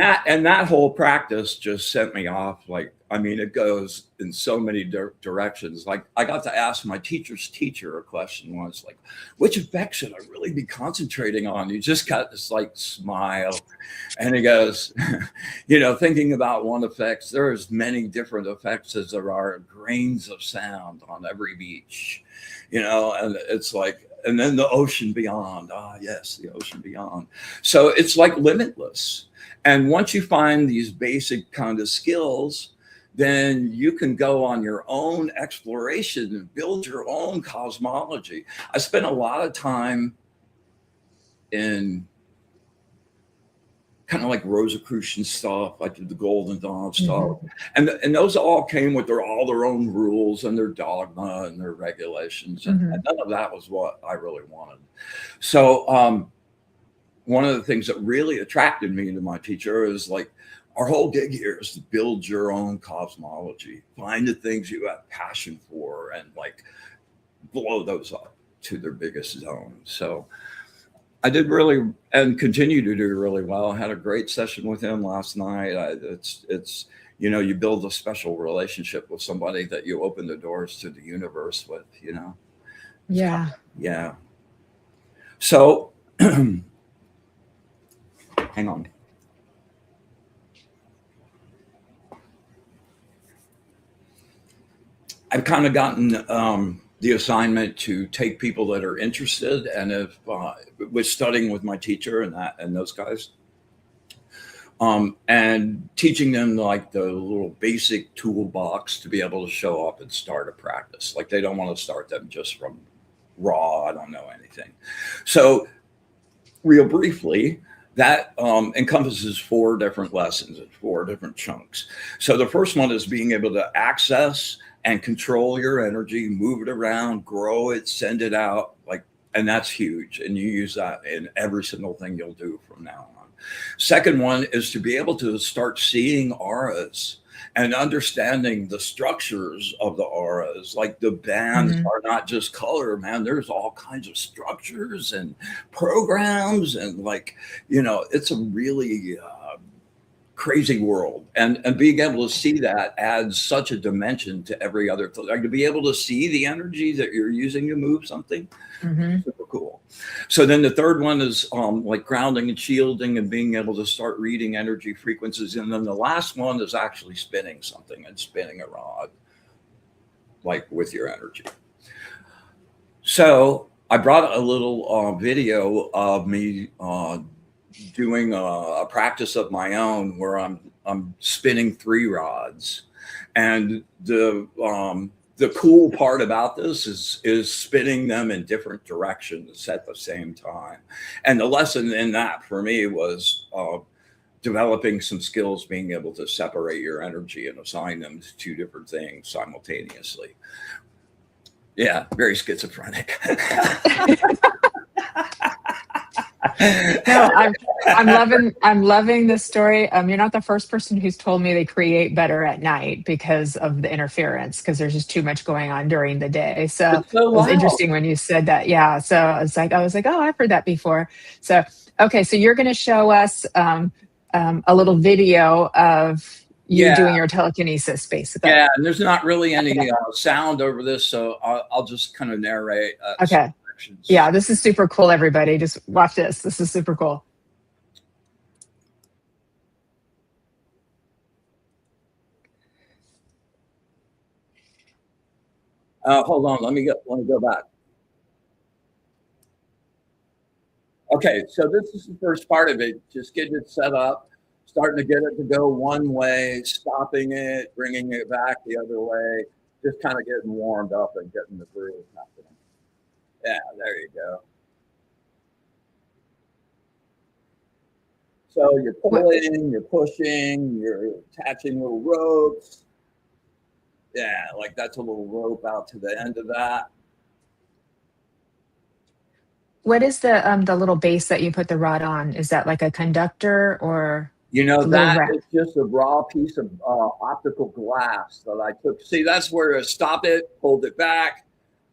that whole practice just sent me off. Like, I mean, it goes in so many directions. Like, I got to ask my teacher's teacher a question once, like, which effect should I really be concentrating on? You just got this like smile. And he goes, thinking about one effect, there's many different effects as there are grains of sound on every beach, and it's like, and then the ocean beyond. Ah, yes, the ocean beyond. So it's like limitless. And once you find these basic kind of skills, then you can go on your own exploration and build your own cosmology. I spent a lot of time in kind of like Rosicrucian stuff. I did the Golden Dawn stuff. Mm-hmm. And those all came with all their own rules and their dogma and their regulations. Mm-hmm. And none of that was what I really wanted. So one of the things that really attracted me to my teacher is like, our whole gig here is to build your own cosmology, find the things you have passion for, and like blow those up to their biggest zone. So I did really, and continue to do really well. I had a great session with him last night. It's you build a special relationship with somebody that you open the doors to the universe with, Yeah. Yeah. So hang on. I've kind of gotten the assignment to take people that are interested, and if was studying with my teacher and those guys, and teaching them like the little basic toolbox to be able to show up and start a practice. Like, they don't want to start them just from raw, I don't know anything. So real briefly, that encompasses 4 different lessons and 4 different chunks. So the first one is being able to access and control your energy, move it around, grow it, send it out, and that's huge. And you use that in every single thing you'll do from now on. Second one is to be able to start seeing auras and understanding the structures of the auras. Like, the bands are not just color, man. There's all kinds of structures and programs, and it's a really crazy world, and being able to see that adds such a dimension to every other thing. Like, to be able to see the energy that you're using to move something, super cool. So then the third one is like grounding and shielding and being able to start reading energy frequencies. And then the last one is actually spinning something and spinning a rod, like with your energy. So I brought a little video of me doing a practice of my own where I'm spinning 3 rods, and the cool part about this is spinning them in different directions at the same time. And the lesson in that for me was developing some skills, being able to separate your energy and assign them to 2 different things simultaneously. Yeah, very schizophrenic. No, I'm loving this story. You're not the first person who's told me they create better at night because of the interference, because there's just too much going on during the day. So It's so it was loud. interesting when you said that. Yeah. So I was like, oh, I've heard that before. So okay, so you're going to show us a little video of you doing your telekinesis, basically. Yeah, and there's not really any Okay. sound over this, so I'll just kind of narrate. Okay. Sections. Yeah, this is super cool, everybody. Just watch this. This is super cool. Hold on, let me go back. Okay, so this is the first part of it. Just getting it set up, starting to get it to go one way, stopping it, bringing it back the other way, just kind of getting warmed up and getting the groove happening. Yeah, there you go. So you're pulling, you're pushing, you're attaching little ropes. Yeah, like that's a little rope out to the end of that. What is the little base that you put the rod on? Is that like a conductor or? You know, It's a little that wrap. is just a raw piece of optical glass that I took. See, that's where I stop it, pulled it back.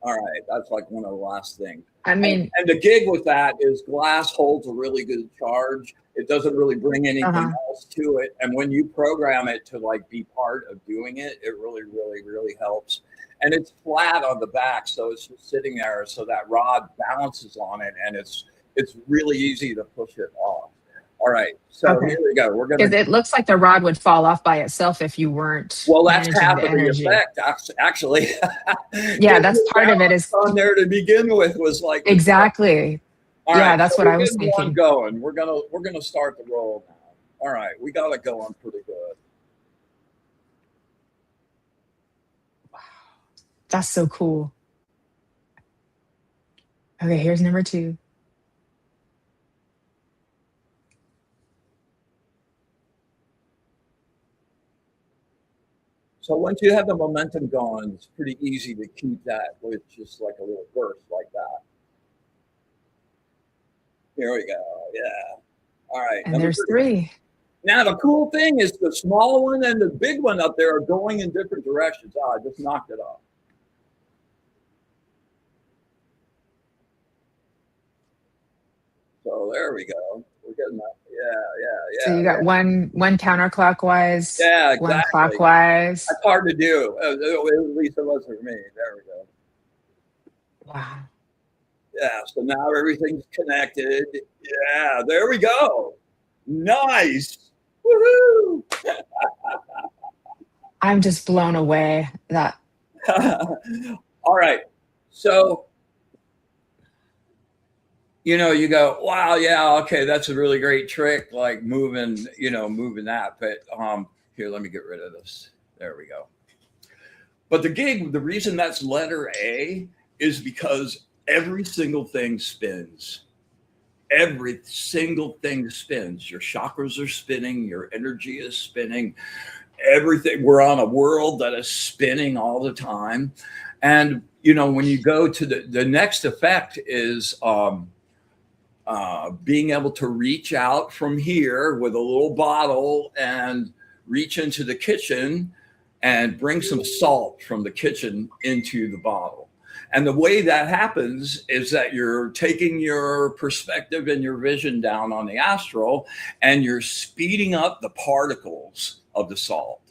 All right, that's like one of the last things. I mean, and the gig with that is glass holds a really good charge. It doesn't really bring anything else to it. And when you program it to like be part of doing it, it really, really, really helps. And it's flat on the back, so it's just sitting there, so that rod balances on it, and it's really easy to push it off. All right, so here we go. We're gonna. It looks like the rod would fall off by itself if you weren't. Well, that's half the of the energy. effect, actually. Yeah, that's part of it. Is on there to begin with was like exactly. All yeah, right, that's so what I was thinking. One going. We're gonna start the roll now. All right, we got it going pretty good. Wow, that's so cool. Okay, here's number 2. So once you have the momentum going, it's pretty easy to keep that with just like a little burst like that. Here we go. Yeah. All right. And there's 3. Now, the cool thing is the small one and the big one up there are going in different directions. Oh, I just knocked it off. So there we go. We're getting that. Yeah. So you got one counterclockwise, yeah, exactly. One clockwise. That's hard to do. At least it was for me. There we go. Wow. Yeah, so now everything's connected. Yeah, there we go. Nice. Woohoo! I'm just blown away. That. All right. So, you go, wow, yeah, okay, that's a really great trick, like moving that. But here, let me get rid of this. There we go. But the reason that's letter A is because every single thing spins. Every single thing spins. Your chakras are spinning. Your energy is spinning. Everything. We're on a world that is spinning all the time. And, when you go to the next effect is being able to reach out from here with a little bottle and reach into the kitchen and bring some salt from the kitchen into the bottle. And the way that happens is that you're taking your perspective and your vision down on the astral, and you're speeding up the particles of the salt.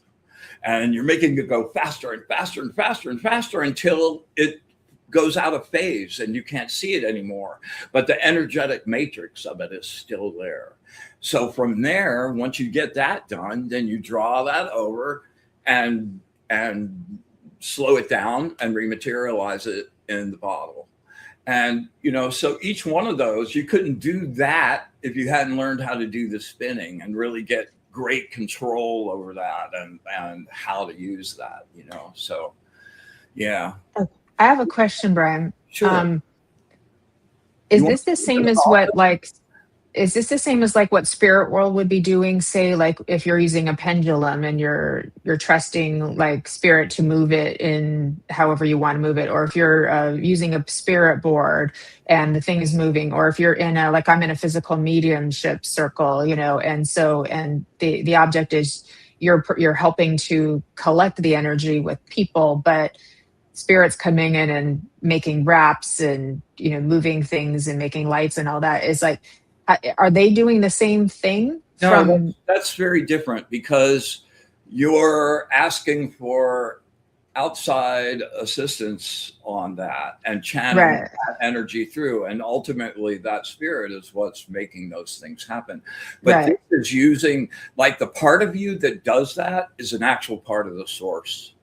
And you're making it go faster and faster and faster and faster until it goes out of phase and you can't see it anymore. But the energetic matrix of it is still there. So from there, once you get that done, then you draw that over and slow it down and rematerialize it in the bottle. And, so each one of those, you couldn't do that if you hadn't learned how to do the spinning and really get great control over that and how to use that, so yeah. I have a question, Brian. Sure. Is this the same as what, like, is this the same as like what spirit world would be doing? Say, like if you're using a pendulum and you're trusting like spirit to move it in however you want to move it, or if you're using a spirit board and the thing is moving, or if you're in a, like I'm in a physical mediumship circle, and so, and the object is you're helping to collect the energy with people, but spirits coming in and making wraps and moving things and making lights and all that is like, are they doing the same thing No, from? that's very different because you're asking for outside assistance on that and channeling Right, that energy through. And ultimately, that spirit is what's making those things happen. But this right, is using, like, the part of you that does that is an actual part of the source.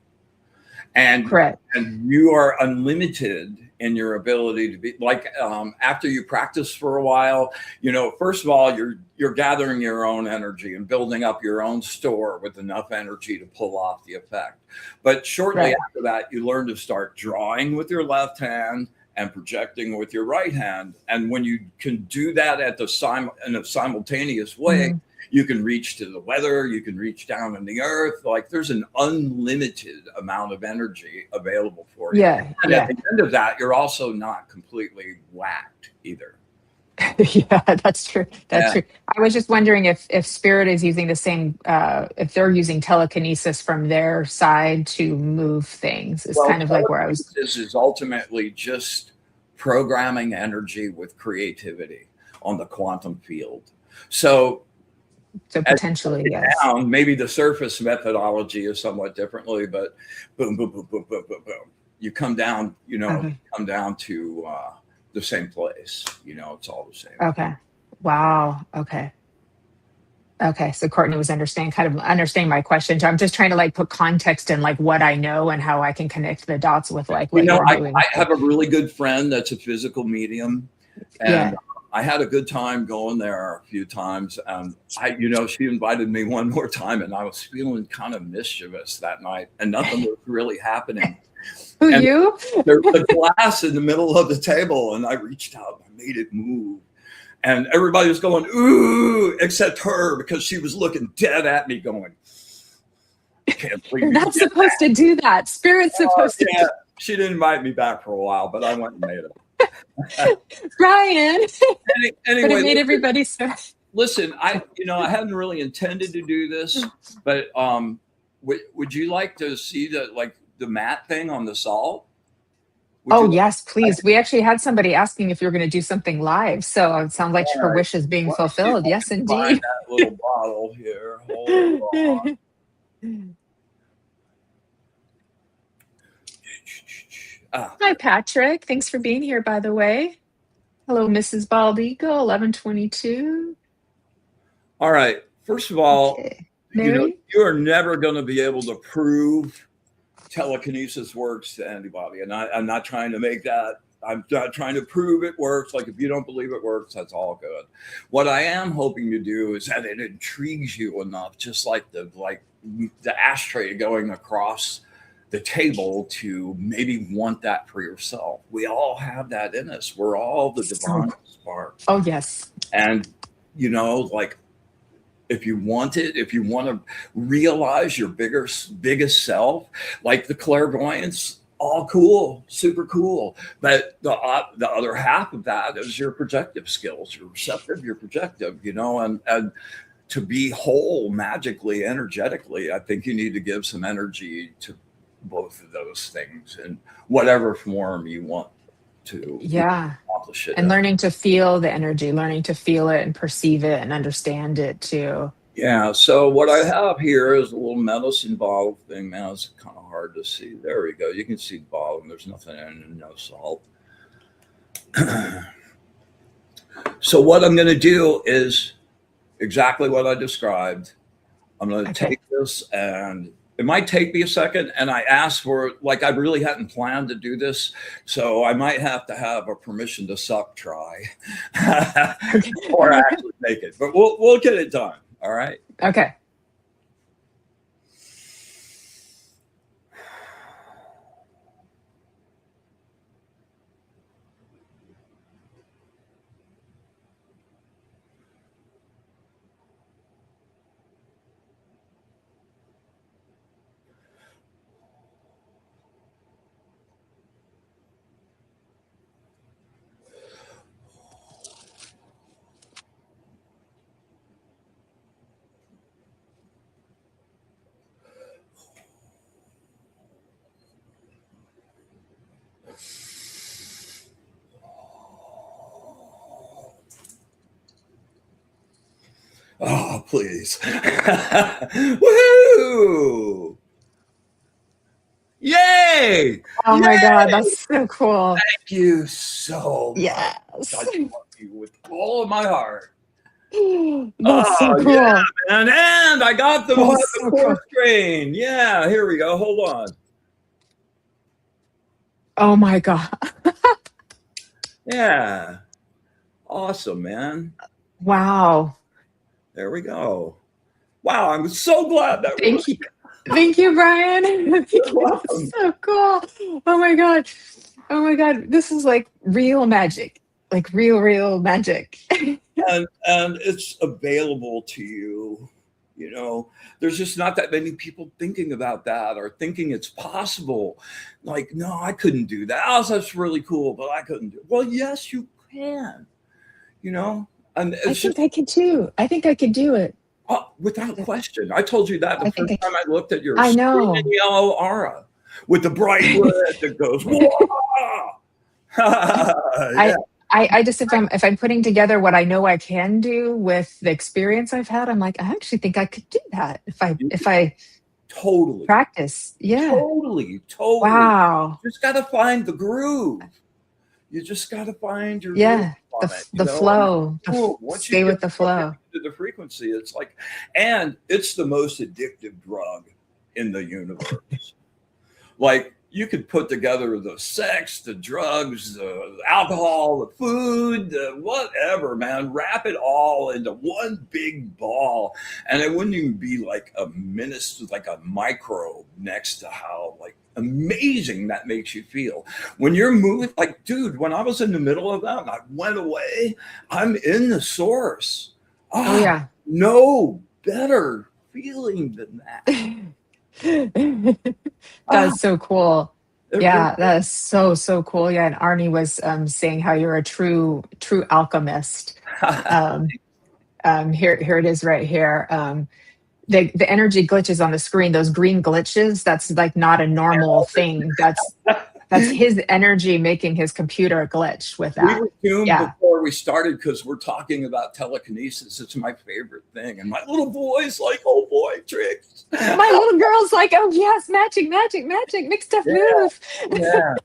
And correct. you are unlimited in your ability to be like, after you practice for a while, first of all, you're gathering your own energy and building up your own store with enough energy to pull off the effect. But shortly Right. after that, you learn to start drawing with your left hand and projecting with your right hand. And when you can do that in a simultaneous way, Hmm. you can reach to the weather, you can reach down in the earth. Like, there's an unlimited amount of energy available for you. Yeah, And at yeah. the end of that, you're also not completely whacked either. Yeah, that's true. That's Yeah. true. I was just wondering if spirit is using the same, if they're using telekinesis from their side to move things. It's Well, kind of like where I was. telekinesis is ultimately just programming energy with creativity on the quantum field. So So as you break potentially, it yes. down, maybe the surface methodology is somewhat differently, but boom, boom, boom, boom, boom, boom, boom. You come down, Okay. to the same place. It's all the same. Okay. Wow. Okay. Okay. So Courtney was understanding my question. So I'm just trying to like put context in like what I know and how I can connect the dots with like what you're I doing. So have a really good friend that's a physical medium, and yeah. I had a good time going there a few times. And she invited me one more time, and I was feeling kind of mischievous that night, and nothing was really happening. Who And you? there was a glass in the middle of the table, and I reached out and I made it move. And everybody was going, ooh, except her, because she was looking dead at me going, can't believe You're you not did supposed to do that. Spirit's that. supposed to Yeah, she didn't invite me back for a while, but I went and made it. Brian. But it Anyway, made everybody so. listen, I hadn't really intended to do this, but would you like to see the mat thing on the salt? Would Oh you yes, like? please. We actually had somebody asking if you're going to do something live. So it sounds like All her right. wish is being Let me see if fulfilled. I Yes, can find indeed. that little bottle here. Hold on. Ah, Hi, Patrick. Thanks for being here, by the way. Hello, Mrs. Bald Eagle, 1122. all right. First of all, Okay. Mary? you are never going to be able to prove telekinesis works to anybody. And I'm not trying to make that, I'm not trying to prove it works. Like, if you don't believe it works, that's all good. What I am hoping to do is that it intrigues you enough, just like the ashtray going across the table, to maybe want that for yourself. We all have that in us. We're all the Oh, divine spark. oh yes. And, like, if you want it, if you want to realize your biggest self, like the clairvoyance, all cool, super cool. But the other half of that is your projective skills. You're receptive, you're projective, and to be whole magically, energetically, I think you need to give some energy to both of those things in whatever form you want to Yeah. accomplish it And in. learning to feel the energy, learning to feel it and perceive it and understand it too. Yeah, so what I have here is a little medicine bottle thing. Now it's kind of hard to see. There we go. You can see the bottom. There's nothing in it, no salt. So what I'm going to do is exactly what I described. I'm going to Okay. take this, and it might take me a second. And I asked for, like, I really hadn't planned to do this, so I might have to have a permission to suck try Okay. before I actually make it. But we'll get it done. All right. Okay. Oh, please. Woohoo! Yay! Oh my God, Yay! that's so cool. Thank you so much. Yes. I love you with all of my heart. That's so Oh, cool. yeah, man. And I got the That's so fourth cool. strain. Yeah, here we go. Hold on. Oh my God. Yeah. Awesome, man. Wow. There we go. Wow, I'm so glad that Thank you. Thank you, Brian. Thank you. That's so cool. Oh my God. Oh my God. This is like real magic. Like real magic. and it's available to you. You know, there's just not that many people thinking about that or thinking it's possible. Like, no, I couldn't do that. Oh, that's really cool, but I couldn't do it. Well, yes, you can. You know, and I it's think just I could too. I think I could do it. without question. I told you that the I first think time I looked at your I screaming know. yellow aura with the bright red that goes. Yeah. I just if I'm putting together what I know I can do with the experience I've had, I'm like, I actually think I could do that if I Totally. practice. Yeah. Totally. Wow. You just got to find the groove. You just got to find your groove Yeah. on it. The flow. Once you Stay get with the flow. to the frequency, it's like, and it's the most addictive drug in the universe. Like, you could put together the sex, the drugs, the alcohol, the food, the whatever, man, wrap it all into one big ball. And it wouldn't even be like a minister, like a microbe next to how like amazing that makes you feel. When you're moving, like, dude, when I was in the middle of that and I went away, I'm in the source. Oh yeah. No better feeling than that. That's so cool. Yeah, Really, that is so cool. Yeah, and Arnie was saying how you're a true alchemist. Um, here it is right here. The energy glitches on the screen, those green glitches, that's like not a normal thing. That's his energy making his computer glitch with we that. were tuned Yeah. before we started because we're talking about telekinesis. It's my favorite thing. And my little boy's like, oh boy, tricks. My little girl's like, oh yes, magic, make stuff move. Yeah.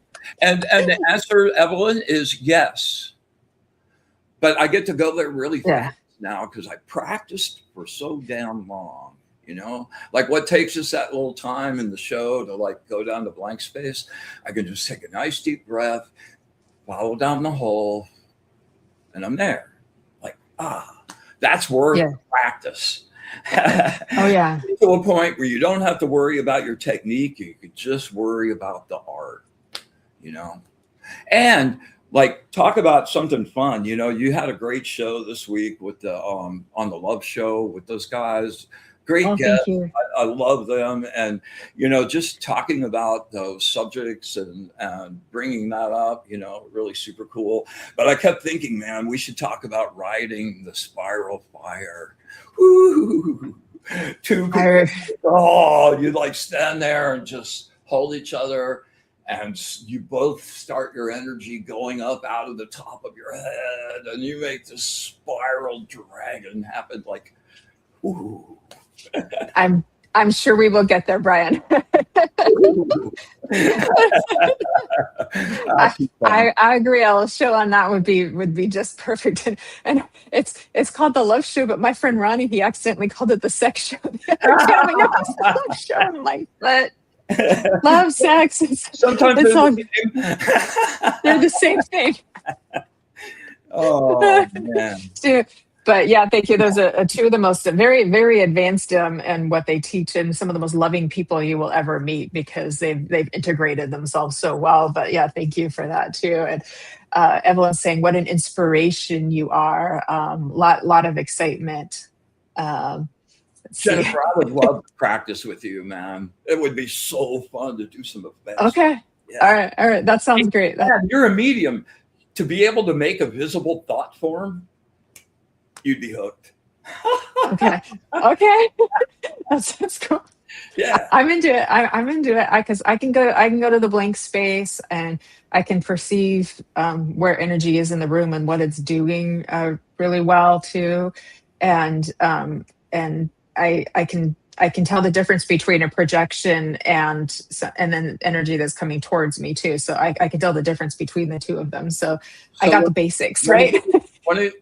And the answer, Evelyn, is yes. But I get to go there really fast now because I practiced for so damn long. You know, like what takes us that little time in the show to like go down to blank space, I can just take a nice deep breath, follow down the hole, and I'm there. Like, that's worth practice. Oh yeah. To a point where you don't have to worry about your technique. You could just worry about the art, you know? And like, talk about something fun. You know, you had a great show this week with the, on the Love Show with those guys. Great guests. Thank you. I love them. And, you know, just talking about those subjects and bringing that up, you know, really super cool. But I kept thinking, man, we should talk about riding the spiral fire. Woo! Two people. Oh, you like stand there and just hold each other. And you both start your energy going up out of the top of your head. And you make this spiral dragon happen like, ooh. I'm sure we will get there, Brian. I agree. A show on that would be just perfect. And it's called the Love Show, but my friend Ronnie, he accidentally called it the Sex Show the other day. I'm like, no, it's the Love Show. I'm like, but love, sex. Sometimes they're the same thing. Oh man. But yeah, thank you. Those are two of the most very advanced and what they teach, and some of the most loving people you will ever meet because they've integrated themselves so well. But yeah, thank you for that too. And Evelyn's saying, "What an inspiration you are!" Lot of excitement. Jennifer, I would love to practice with you, man. It would be so fun to do some events. Okay. Yeah. All right. That sounds great. Man, you're a medium. To be able to make a visible thought form, you'd be hooked. Okay. That's cool. Yeah. I'm into it. I'm into it because I can go to the blank space and I can perceive where energy is in the room and what it's doing really well too. and I can tell the difference between a projection and then energy that's coming towards me too. So I can tell the difference between the two of them. So I got the basics, right?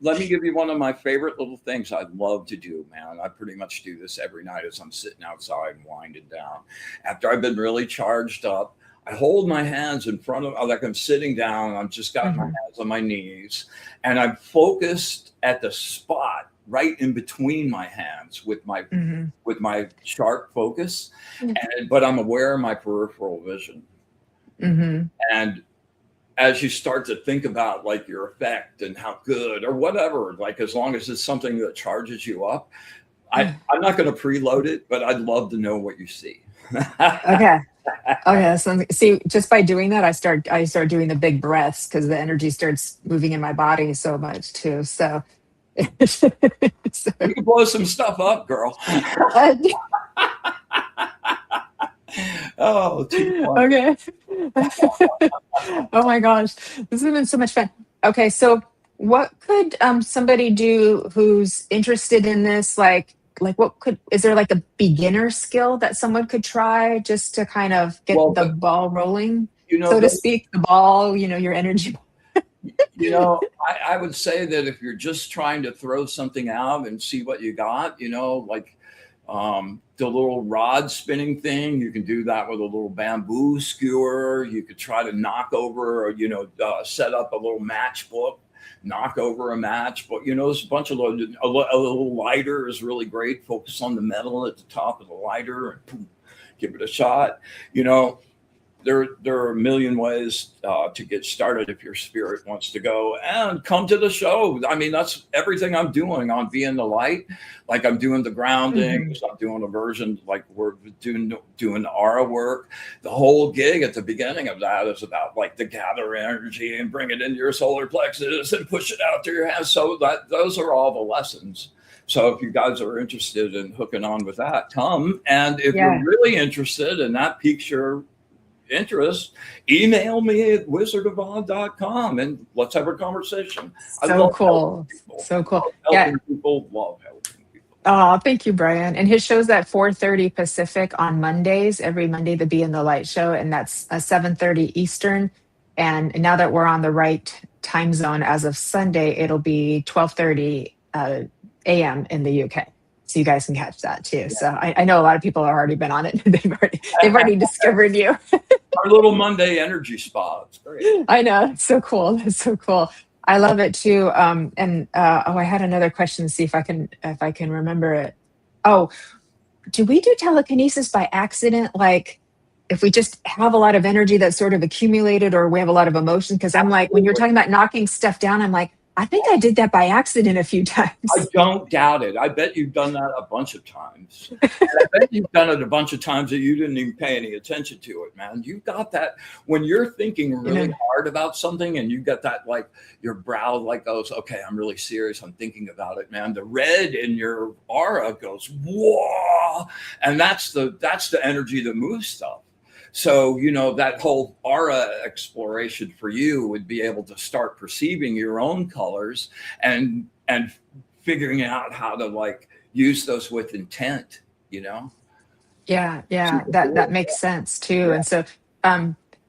Let me give you one of my favorite little things I love to do, man. I pretty much do this every night as I'm sitting outside and winding down. After I've been really charged up, I hold my hands in front of, like I'm sitting down, I've just got my hands on my knees, and I'm focused at the spot right in between my hands with my sharp focus, but I'm aware of my peripheral vision. And as you start to think about like your effect and how good or whatever, like as long as it's something that charges you up, I'm not going to preload it, but I'd love to know what you see. Okay. So see, just by doing that, I start doing the big breaths because the energy starts moving in my body so much too. So you can blow some stuff up, girl. Oh, too fun. Okay. Oh my gosh, this has been so much fun. Okay, so what could somebody do who's interested in this? Is there like a beginner skill that someone could try just to kind of get the ball rolling, so to speak, the ball, your energy? I would say that if you're just trying to throw something out and see what you got, like the little rod spinning thing, you can do that with a little bamboo skewer. You could try to knock over or, set up a little matchbook, knock over a match. But, there's a bunch of a little lighter is really great. Focus on the metal at the top of the lighter and boom, give it a shot. There are a million ways to get started if your spirit wants to go, and come to the show. I mean, that's everything I'm doing on Being the Light. Like I'm doing the groundings, I'm doing a version, like we're doing aura work. The whole gig at the beginning of that is about like to gather energy and bring it into your solar plexus and push it out to your hands. So those are all the lessons. So if you guys are interested in hooking on with that, come. And if you're really interested and that piques your interest, email me at wizardofon.com and let's have a conversation. So cool. Helping people, love helping people. Oh, thank you, Brian. And his show's at 4:30 Pacific on Mondays, every Monday, the Be in the Light show, and that's 7:30 Eastern. And now that we're on the right time zone as of Sunday, it'll be 12:30 a.m. in the UK. So you guys can catch that too. Yeah. So I know a lot of people have already been on it. They've already discovered you. Our little Monday energy spa. It's great. I know. It's so cool. It's so cool. I love it too. I had another question to see if I can remember it. Oh, do we do telekinesis by accident? Like if we just have a lot of energy that's sort of accumulated, or we have a lot of emotion? Because I'm like, when you're talking about knocking stuff down, I'm like, I think I did that by accident a few times. I don't doubt it. I bet you've done that a bunch of times. And I bet you've done it a bunch of times that you didn't even pay any attention to it, man. You got that when you're thinking really hard about something and you got that, like your brow like goes, okay, I'm really serious. I'm thinking about it, man. The red in your aura goes, whoa. And that's the energy that moves stuff. So, that whole aura exploration for you would be able to start perceiving your own colors and figuring out how to like use those with intent, Yeah. That makes sense too. Yeah. And so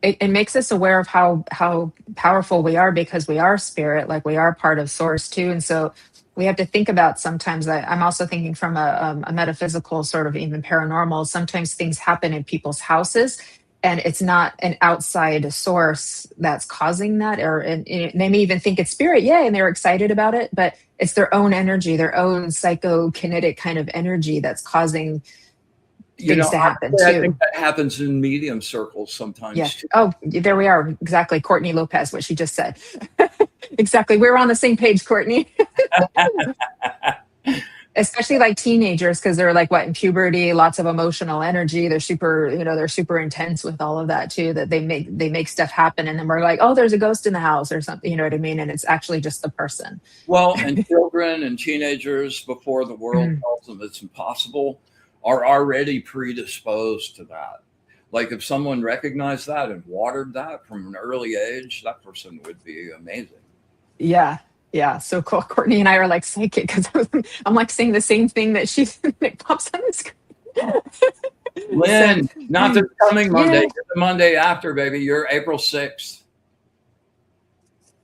it makes us aware of how powerful we are, because we are spirit, like we are part of source too. And so we have to think about, sometimes that I'm also thinking from a metaphysical sort of even paranormal, sometimes things happen in people's houses and it's not an outside source that's causing that, and they may even think it's spirit, and they're excited about it, but it's their own energy, their own psychokinetic kind of energy that's causing things to happen too. I think that happens in medium circles sometimes. Yeah. Oh, there we are. Exactly. Courtney Lopez, what she just said. Exactly. We're on the same page, Courtney. Especially like teenagers, because they're like in puberty, lots of emotional energy. They're super intense with all of that too, that they make stuff happen. And then we're like, oh, there's a ghost in the house or something, you know what I mean? And it's actually just the person. Well, and children and teenagers, before the world tells them it's impossible, are already predisposed to that. Like if someone recognized that and watered that from an early age, that person would be amazing. Yeah. Yeah, so cool. Courtney and I are like psychic because I'm like saying the same thing that that pops on the screen. Lynn, So, not this coming Monday, yeah. the Monday after, baby. You're April 6th.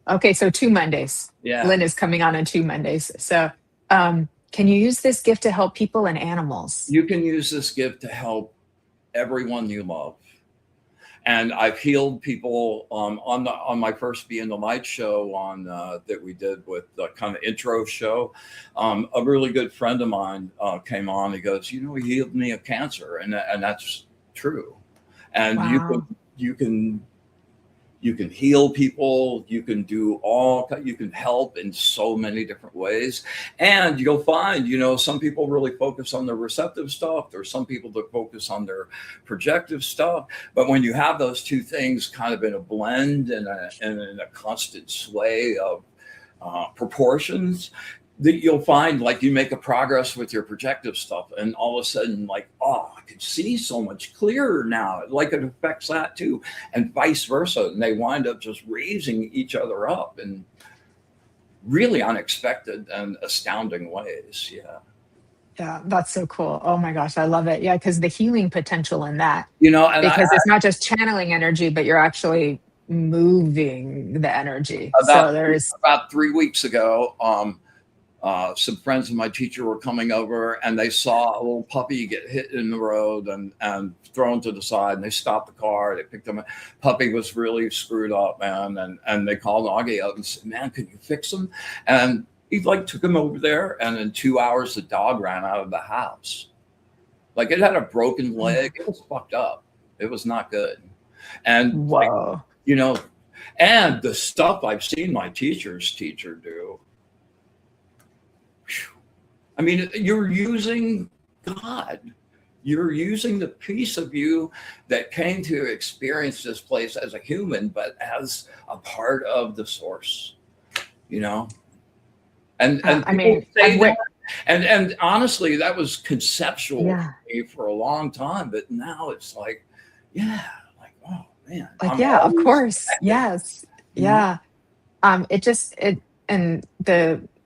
Okay, so 2 Mondays. Yeah. Lynn is coming on 2 Mondays. So, can you use this gift to help people and animals? You can use this gift to help everyone you love. And I've healed people on my first Be in the Light show that we did with the kind of intro show. A really good friend of mine came on. He goes, he healed me of cancer, and that's true. And Wow. you can heal people. You can help in so many different ways. And you'll find, some people really focus on the receptive stuff. There's some people that focus on their projective stuff. But when you have those two things kind of in a blend and in a constant sway of proportions, that you'll find like you make a progress with your projective stuff, and all of a sudden, like, I can see so much clearer now. Like it affects that too, and vice versa. And they wind up just raising each other up in really unexpected and astounding ways. Yeah. Yeah, that's so cool. Oh my gosh, I love it. Yeah, because the healing potential in that, And because it's not just channeling energy, but you're actually moving the energy. about So there's 3 weeks ago, some friends of my teacher were coming over, and they saw a little puppy get hit in the road and thrown to the side, and they stopped the car. They picked him up. Puppy was really screwed up, man. And they called Augie up and said, man, can you fix him? And he took him over there. And in 2 hours, the dog ran out of the house. Like it had a broken leg. It was fucked up. It was not good. And whoa. And the stuff I've seen my teacher do. I mean, you're using God. You're using the piece of you that came to experience this place as a human, but as a part of the source, And I mean, say that, and honestly, that was conceptual Yeah. for me for a long time, but now it's like, oh man, like, yeah, of course. Yes. Yeah.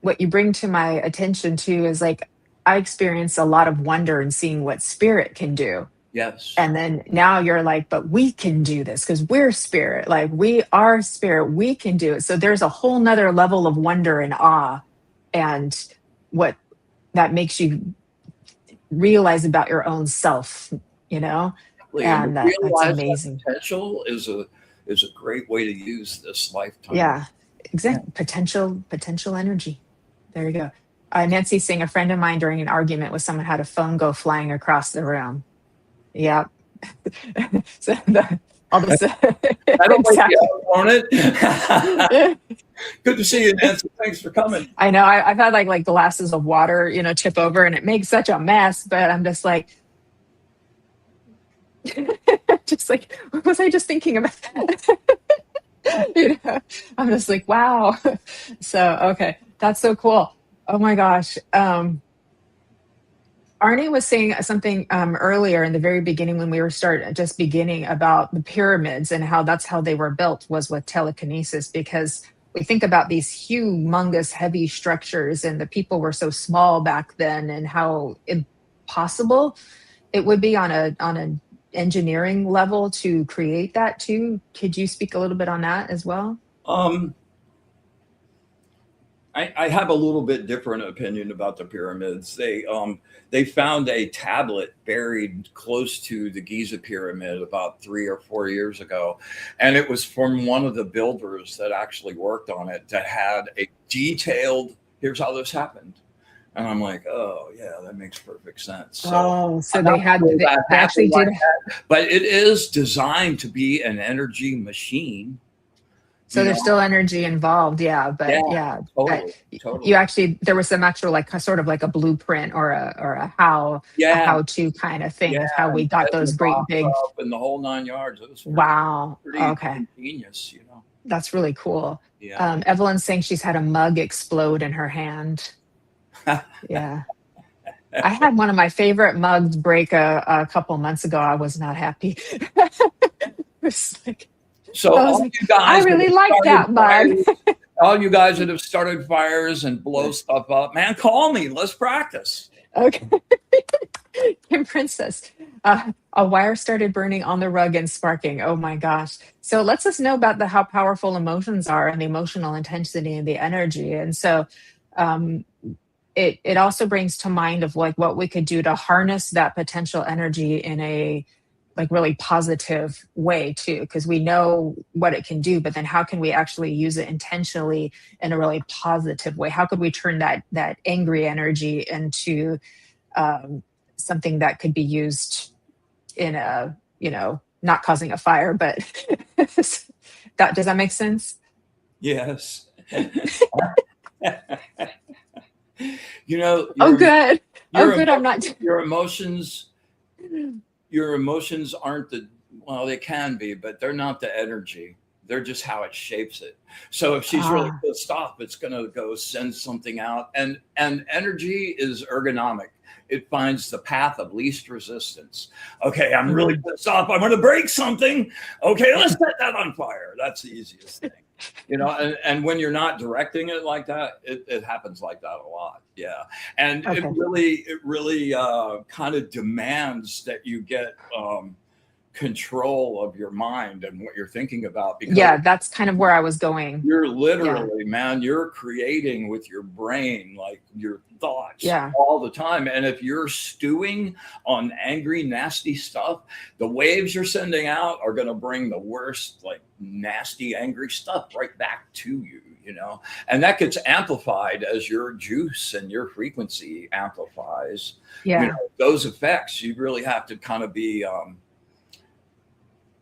What you bring to my attention too is like, I experience a lot of wonder in seeing what spirit can do. Yes. And then now you're like, but we can do this because we're spirit. Like we are spirit. We can do it. So there's a whole nother level of wonder and awe, and what that makes you realize about your own self, and that's amazing. That potential is a great way to use this lifetime. Yeah, exactly. Potential energy. There you go. Nancy's saying a friend of mine during an argument with someone had a phone go flying across the room. Yeah. So all this. I don't like you, won't it? Good to see you, Nancy. Thanks for coming. I know. I've had like glasses of water, tip over, and it makes such a mess. But I'm just like, what was I just thinking about? I'm just like, wow. So okay, that's so cool. Oh my gosh. Arnie was saying something earlier in the very beginning when we were beginning about the pyramids and how that's how they were built was with telekinesis, because we think about these humongous heavy structures and the people were so small back then, and how impossible it would be on an engineering level to create that too. Could you speak a little bit on that as well? I have a little bit different opinion about the pyramids. They found a tablet buried close to the Giza pyramid about 3 or 4 years ago. And it was from one of the builders that actually worked on it that had a detailed, here's how this happened. And I'm like, oh yeah, that makes perfect sense. So they actually did. But it is designed to be an energy machine. So there's still energy involved, yeah. But yeah, totally. You actually, there was some actual sort of like a blueprint or a how-to kind of thing of how we got those great big and the whole 9 yards. It was pretty genius, That's really cool. Yeah. Evelyn's saying she's had a mug explode in her hand. Yeah. I had one of my favorite mugs break a couple months ago. I was not happy. It was like, so all you guys, I really like that mug. all you guys that have started fires and blow stuff up, man, call me. Let's practice. Okay. Kim Princess, a wire started burning on the rug and sparking. Oh my gosh. So lets us know about how powerful emotions are and the emotional intensity and the energy. And so um, it also brings to mind of like what we could do to harness that potential energy in a like really positive way too, because we know what it can do, but then how can we actually use it intentionally in a really positive way? How could we turn that angry energy into something that could be used in a, not causing a fire, but does that make sense? Yes. You know, Oh, good. Your I'm not. your emotions aren't well, they can be, but they're not the energy. They're just how it shapes it. So if she's really pissed off, it's going to go send something out. And energy is ergonomic. It finds the path of least resistance. Okay, I'm really pissed off. I'm going to break something. Okay, let's set that on fire. That's the easiest thing. And when you're not directing it like that, it happens like that a lot. Yeah. And it really kind of demands that you get control of your mind and what you're thinking about. Because that's kind of where I was going. You're literally, man, you're creating with your brain, like your thoughts all the time. And if you're stewing on angry, nasty stuff, the waves you're sending out are going to bring the worst, like nasty, angry stuff right back to you, and that gets amplified as your juice and your frequency amplifies. Those effects, you really have to kind of be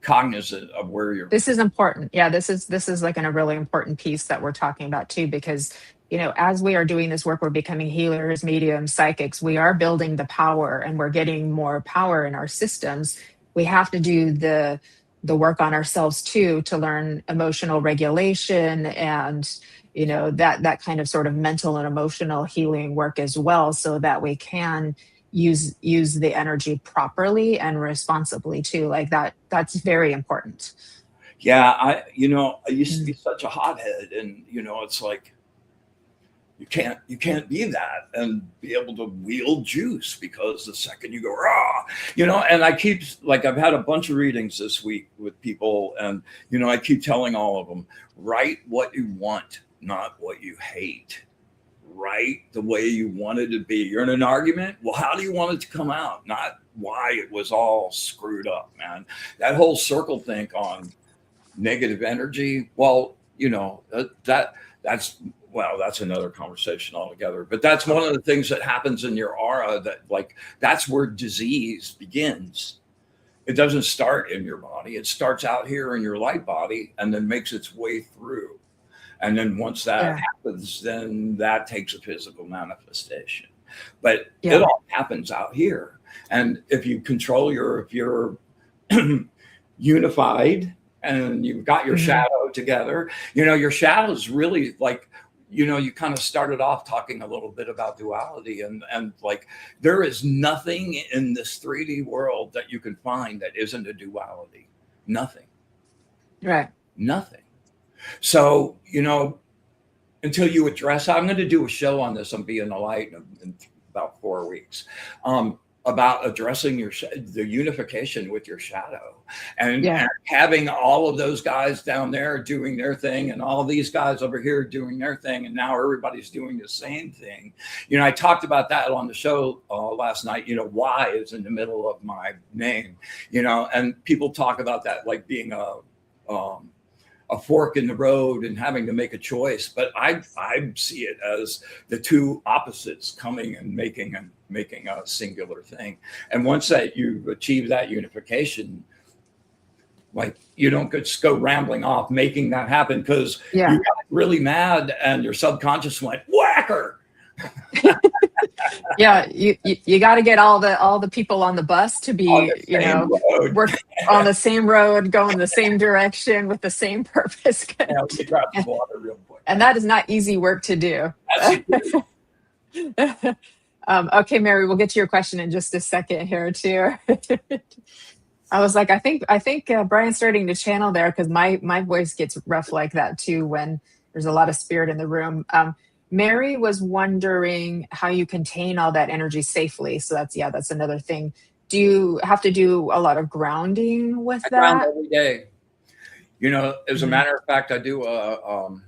cognizant of where you're. This is important. This is like a really important piece that we're talking about too, because as we are doing this work, we're becoming healers, mediums, psychics. We are building the power, and we're getting more power in our systems. We have to do the work on ourselves too, to learn emotional regulation and that kind of sort of mental and emotional healing work as well, so that we can use the energy properly and responsibly too. Like that's very important. I used to be such a hothead, and it's like you can't be that and be able to wield juice, because the second you go raw, and I've had a bunch of readings this week with people, and I keep telling all of them, write what you want, not what you hate. Write the way you want it to be. You're in an argument. Well, how do you want it to come out? Not why it was all screwed up, man. That whole circle think on negative energy. Well, that's another conversation altogether. But that's one of the things that happens in your aura, that's where disease begins. It doesn't start in your body. It starts out here in your light body and then makes its way through. And then once that happens, then that takes a physical manifestation. But it all happens out here. And if you control if you're unified and you've got your shadow together, your shadow is really like, you kind of started off talking a little bit about duality, and like there is nothing in this 3D world that you can find that isn't a duality. Nothing. Right. Nothing. So, until you address, I'm going to do a show on this on Being the Light in about 4 weeks, about addressing the unification with your shadow, and having all of those guys down there doing their thing, and all these guys over here doing their thing, and now everybody's doing the same thing. I talked about that on the show last night. Y is in the middle of my name, and people talk about that like being a fork in the road and having to make a choice. But I see it as the two opposites coming and making a singular thing. And once that you achieve that unification, like you don't just go rambling off making that happen, because you got really mad and your subconscious went whacker. You got to get all the people on the bus to be work on the same road, going the same direction with the same purpose. And that is not easy work to do. Okay, Mary, we'll get to your question in just a second here too. I was like, I think Brian's starting to channel there, because my voice gets rough like that too when there's a lot of spirit in the room. Mary was wondering how you contain all that energy safely. So that's another thing. Do you have to do a lot of grounding with I ground that? every day. You know, as a matter of fact, I do a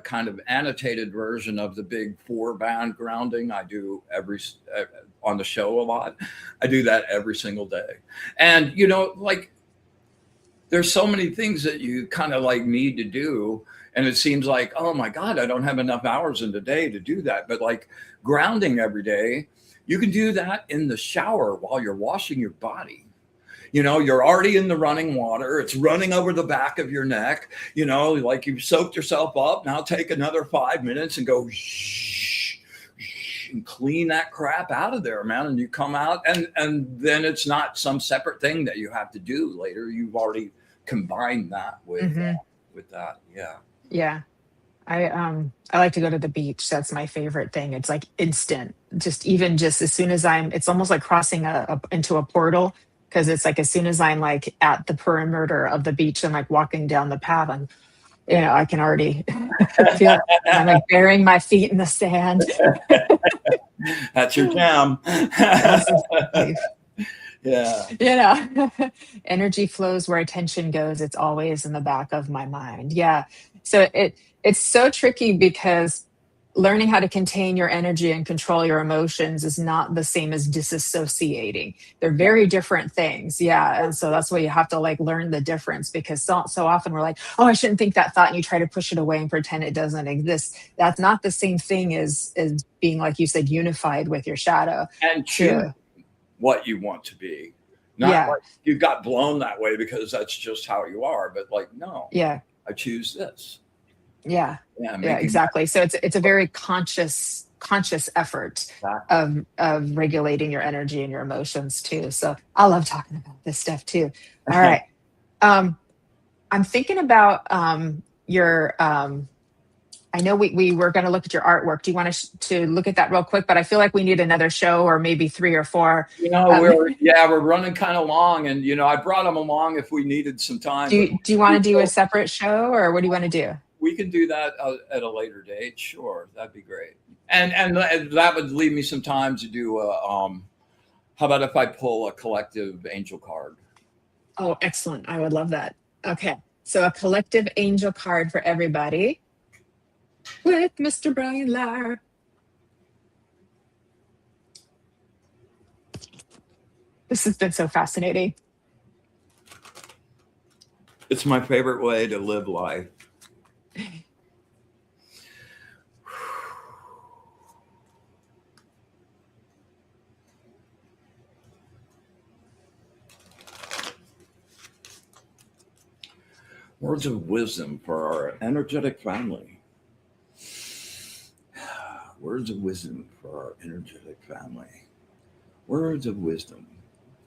kind of annotated version of the big 4-band grounding. I do on the show a lot. I do that every single day. And, you know, like there's so many things that you kind of like need to do. And it seems like, oh my God, I don't have enough hours in the day to do that. But like grounding every day, you can do that in the shower while you're washing your body. You know, you're already in the running water. It's running over the back of your neck. You know, like you've soaked yourself up. Now take another 5 minutes and go shh, and clean that crap out of there, man. And you come out and then it's not some separate thing that you have to do later. You've already combined that with that. Yeah. Yeah. I like to go to the beach. That's my favorite thing. It's like instant. Just as soon as it's almost like crossing into a portal, because it's like as soon as I'm like at the perimeter of the beach and like walking down the path, I can already feel it. I'm like burying my feet in the sand. That's your jam. Yeah. Energy flows where attention goes. It's always in the back of my mind. Yeah. So it's so tricky because learning how to contain your energy and control your emotions is not the same as disassociating. They're very different things. Yeah. And so that's why you have to like learn the difference, because so often we're like, oh, I shouldn't think that thought. And you try to push it away and pretend it doesn't exist. That's not the same thing as being, like you said, unified with your shadow. And choose what you want to be. Not like you got blown that way because that's just how you are. But like, no. Yeah. I choose this. Yeah, exactly. So it's a very conscious effort of regulating your energy and your emotions too. So I love talking about this stuff too. All right. I'm thinking about your I know we were going to look at your artwork. Do you want to look at that real quick? But I feel like we need another show or maybe 3 or 4. You know, we're running kind of long, and you know, I brought them along if we needed some time. Do you want to do a separate show, or what do you want to do? We can do that at a later date. Sure, that'd be great. And that would leave me some time to do how about if I pull a collective angel card? Oh, excellent. I would love that. Okay. So a collective angel card for everybody with Mr. Bryan Lahr. This has been so fascinating. It's my favorite way to live life. Words of wisdom for our energetic family. Words of wisdom for our energetic family. Words of wisdom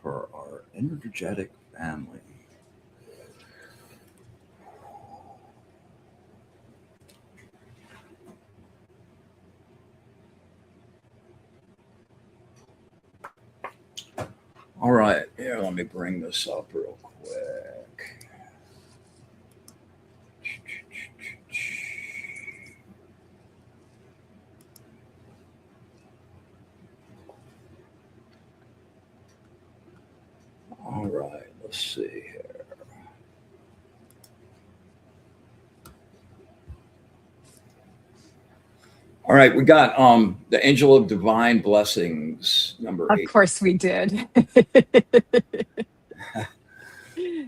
for our energetic family. All right, here, let me bring this up real quick. All right, let's see here. All right, we got the Angel of Divine Blessings, number 8. Of course we did.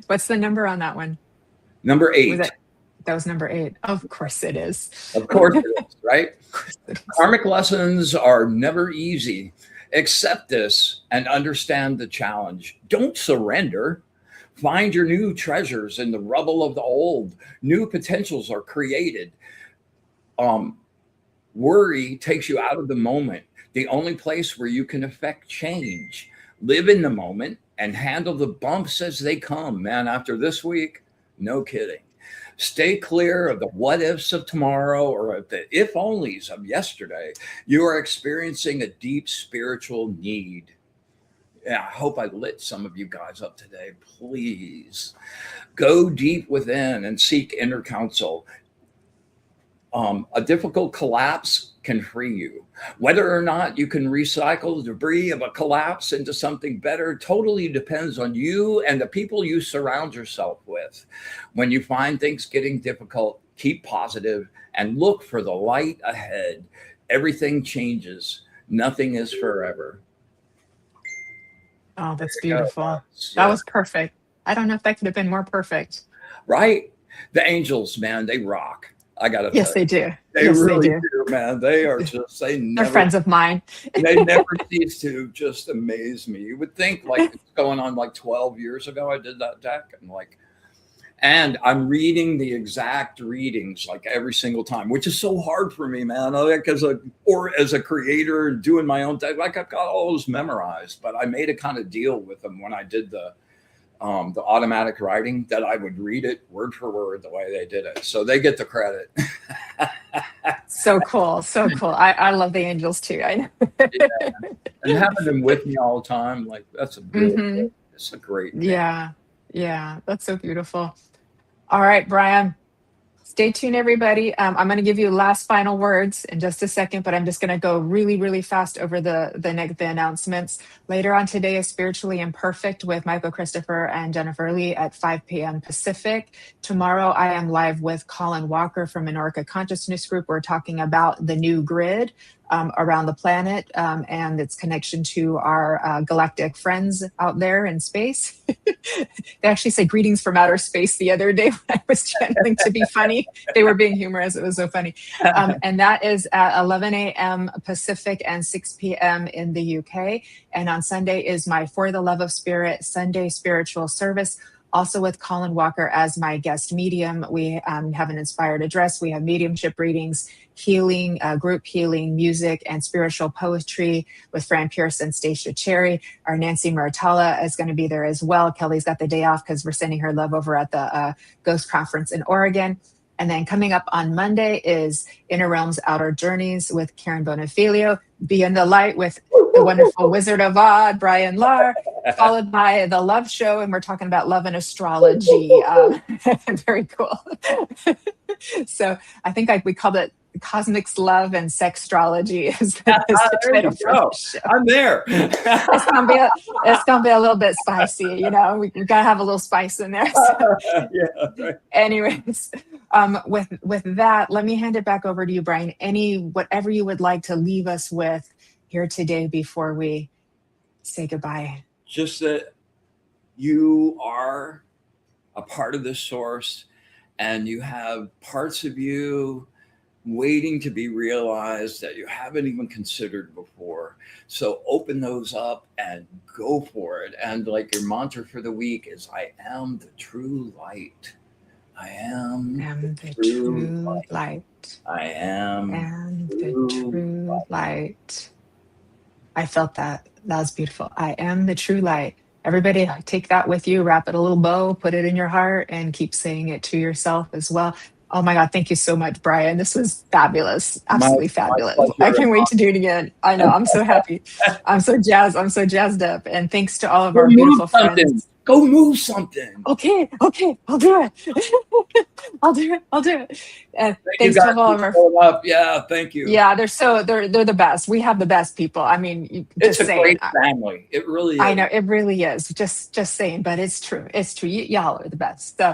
What's the number on that one? Number 8. That was number 8. Of course it is. Of course it is, right? Karmic lessons are never easy. Accept this and understand the challenge. Don't surrender. Find your new treasures in the rubble of the old. New potentials are created. Worry takes you out of the moment, the only place where you can affect change. Live in the moment and handle the bumps as they come. Man, after this week, no kidding. Stay clear of the what ifs of tomorrow or of the if onlys of yesterday. You are experiencing a deep spiritual need. Yeah, I hope I lit some of you guys up today. Please go deep within and seek inner counsel. A difficult collapse can free you. Whether or not you can recycle the debris of a collapse into something better totally depends on you and the people you surround yourself with. When you find things getting difficult, keep positive and look for the light ahead. Everything changes. Nothing is forever. Oh, that's beautiful. That was perfect. I don't know if that could have been more perfect. Right? The angels, man, they rock. I gotta tell Yes, you. they do. They Yes, really they do. do, man. They are just, They're friends of mine. they never cease to just amaze me. You would think like it's going on like 12 years ago I did that deck, and I'm reading the exact readings like every single time, which is so hard for me, man. Like as a creator doing my own deck, like I've got all those memorized, but I made a kind of deal with them when I did the automatic writing that I would read it word for word the way they did it. So they get the credit. So cool. So cool. I love the angels too. I know. Yeah. And having them with me all the time, like that's a beautiful, it's a great thing. Yeah. Yeah. That's so beautiful. All right, Bryan. Stay tuned, everybody. I'm going to give you last final words in just a second, but I'm just going to go really, really fast over the announcements. Later on today is Spiritually Imperfect with Michael Christopher and Jennifer Lee at 5 p.m. Pacific. Tomorrow, I am live with Colin Walker from Menorca Consciousness Group. We're talking about the new grid around the planet and its connection to our galactic friends out there in space. They actually said greetings from outer space the other day when I was channeling to be funny. They were being humorous. It was so funny. And that is at 11 a.m. Pacific and 6 p.m. in the UK. And on Sunday is my For the Love of Spirit Sunday spiritual service, also with Colin Walker as my guest medium. We have an inspired address. We have mediumship readings, healing, group healing, music, and spiritual poetry with Fran Pierce and Stacia Cherry. Our Nancy Maratala is going to be there as well. Kelly's got the day off because we're sending her love over at the Ghost Conference in Oregon. And then coming up on Monday is Inner Realms Outer Journeys with Karen Bonifilio, Be in the Light with the wonderful Wizard of Oz, Bryan Lahr, followed by The Love Show, and we're talking about love and astrology. Very cool. So I think we called it Cosmics, Love, and Sextrology is the title for the show. I'm there. It's gonna be a little bit spicy, you know. We gotta have a little spice in there. So. Yeah. Right. Anyways, with that, let me hand it back over to you, Bryan. Whatever you would like to leave us with here today before we say goodbye. Just that you are a part of this source, and you have parts of you waiting to be realized that you haven't even considered before. So open those up and go for it. And like your mantra for the week is, I am the true light. I am the true light. I am the true light. I felt that. That was beautiful. I am the true light. Everybody take that with you, wrap it a little bow, put it in your heart, and keep saying it to yourself as well. Oh my God, thank you so much, Bryan. This was fabulous. Absolutely fabulous. I can't wait to do it again. I know, I'm so happy. I'm so jazzed. I'm so jazzed up. And thanks to all of our beautiful friends. Go move something. Okay, I'll do it. I'll do it. Thanks to all of our. Yeah, thank you. Yeah, they're the best. We have the best people. I mean, it's a great family. It really is. I know it really is. Just saying, but it's true. It's true. Y'all are the best. So,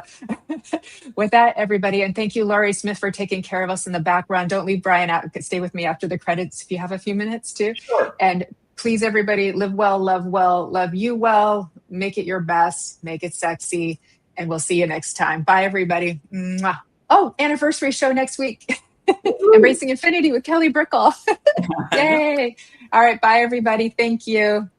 with that, everybody, and thank you, Laurie Smith, for taking care of us in the background. Don't leave Bryan out. Stay with me after the credits if you have a few minutes too. Sure. And please, everybody, live well, love you well. Make it your best. Make it sexy. And we'll see you next time. Bye, everybody. Mwah. Oh, anniversary show next week. Embracing Infinity with Kelly Brickle. Yay. All right. Bye, everybody. Thank you.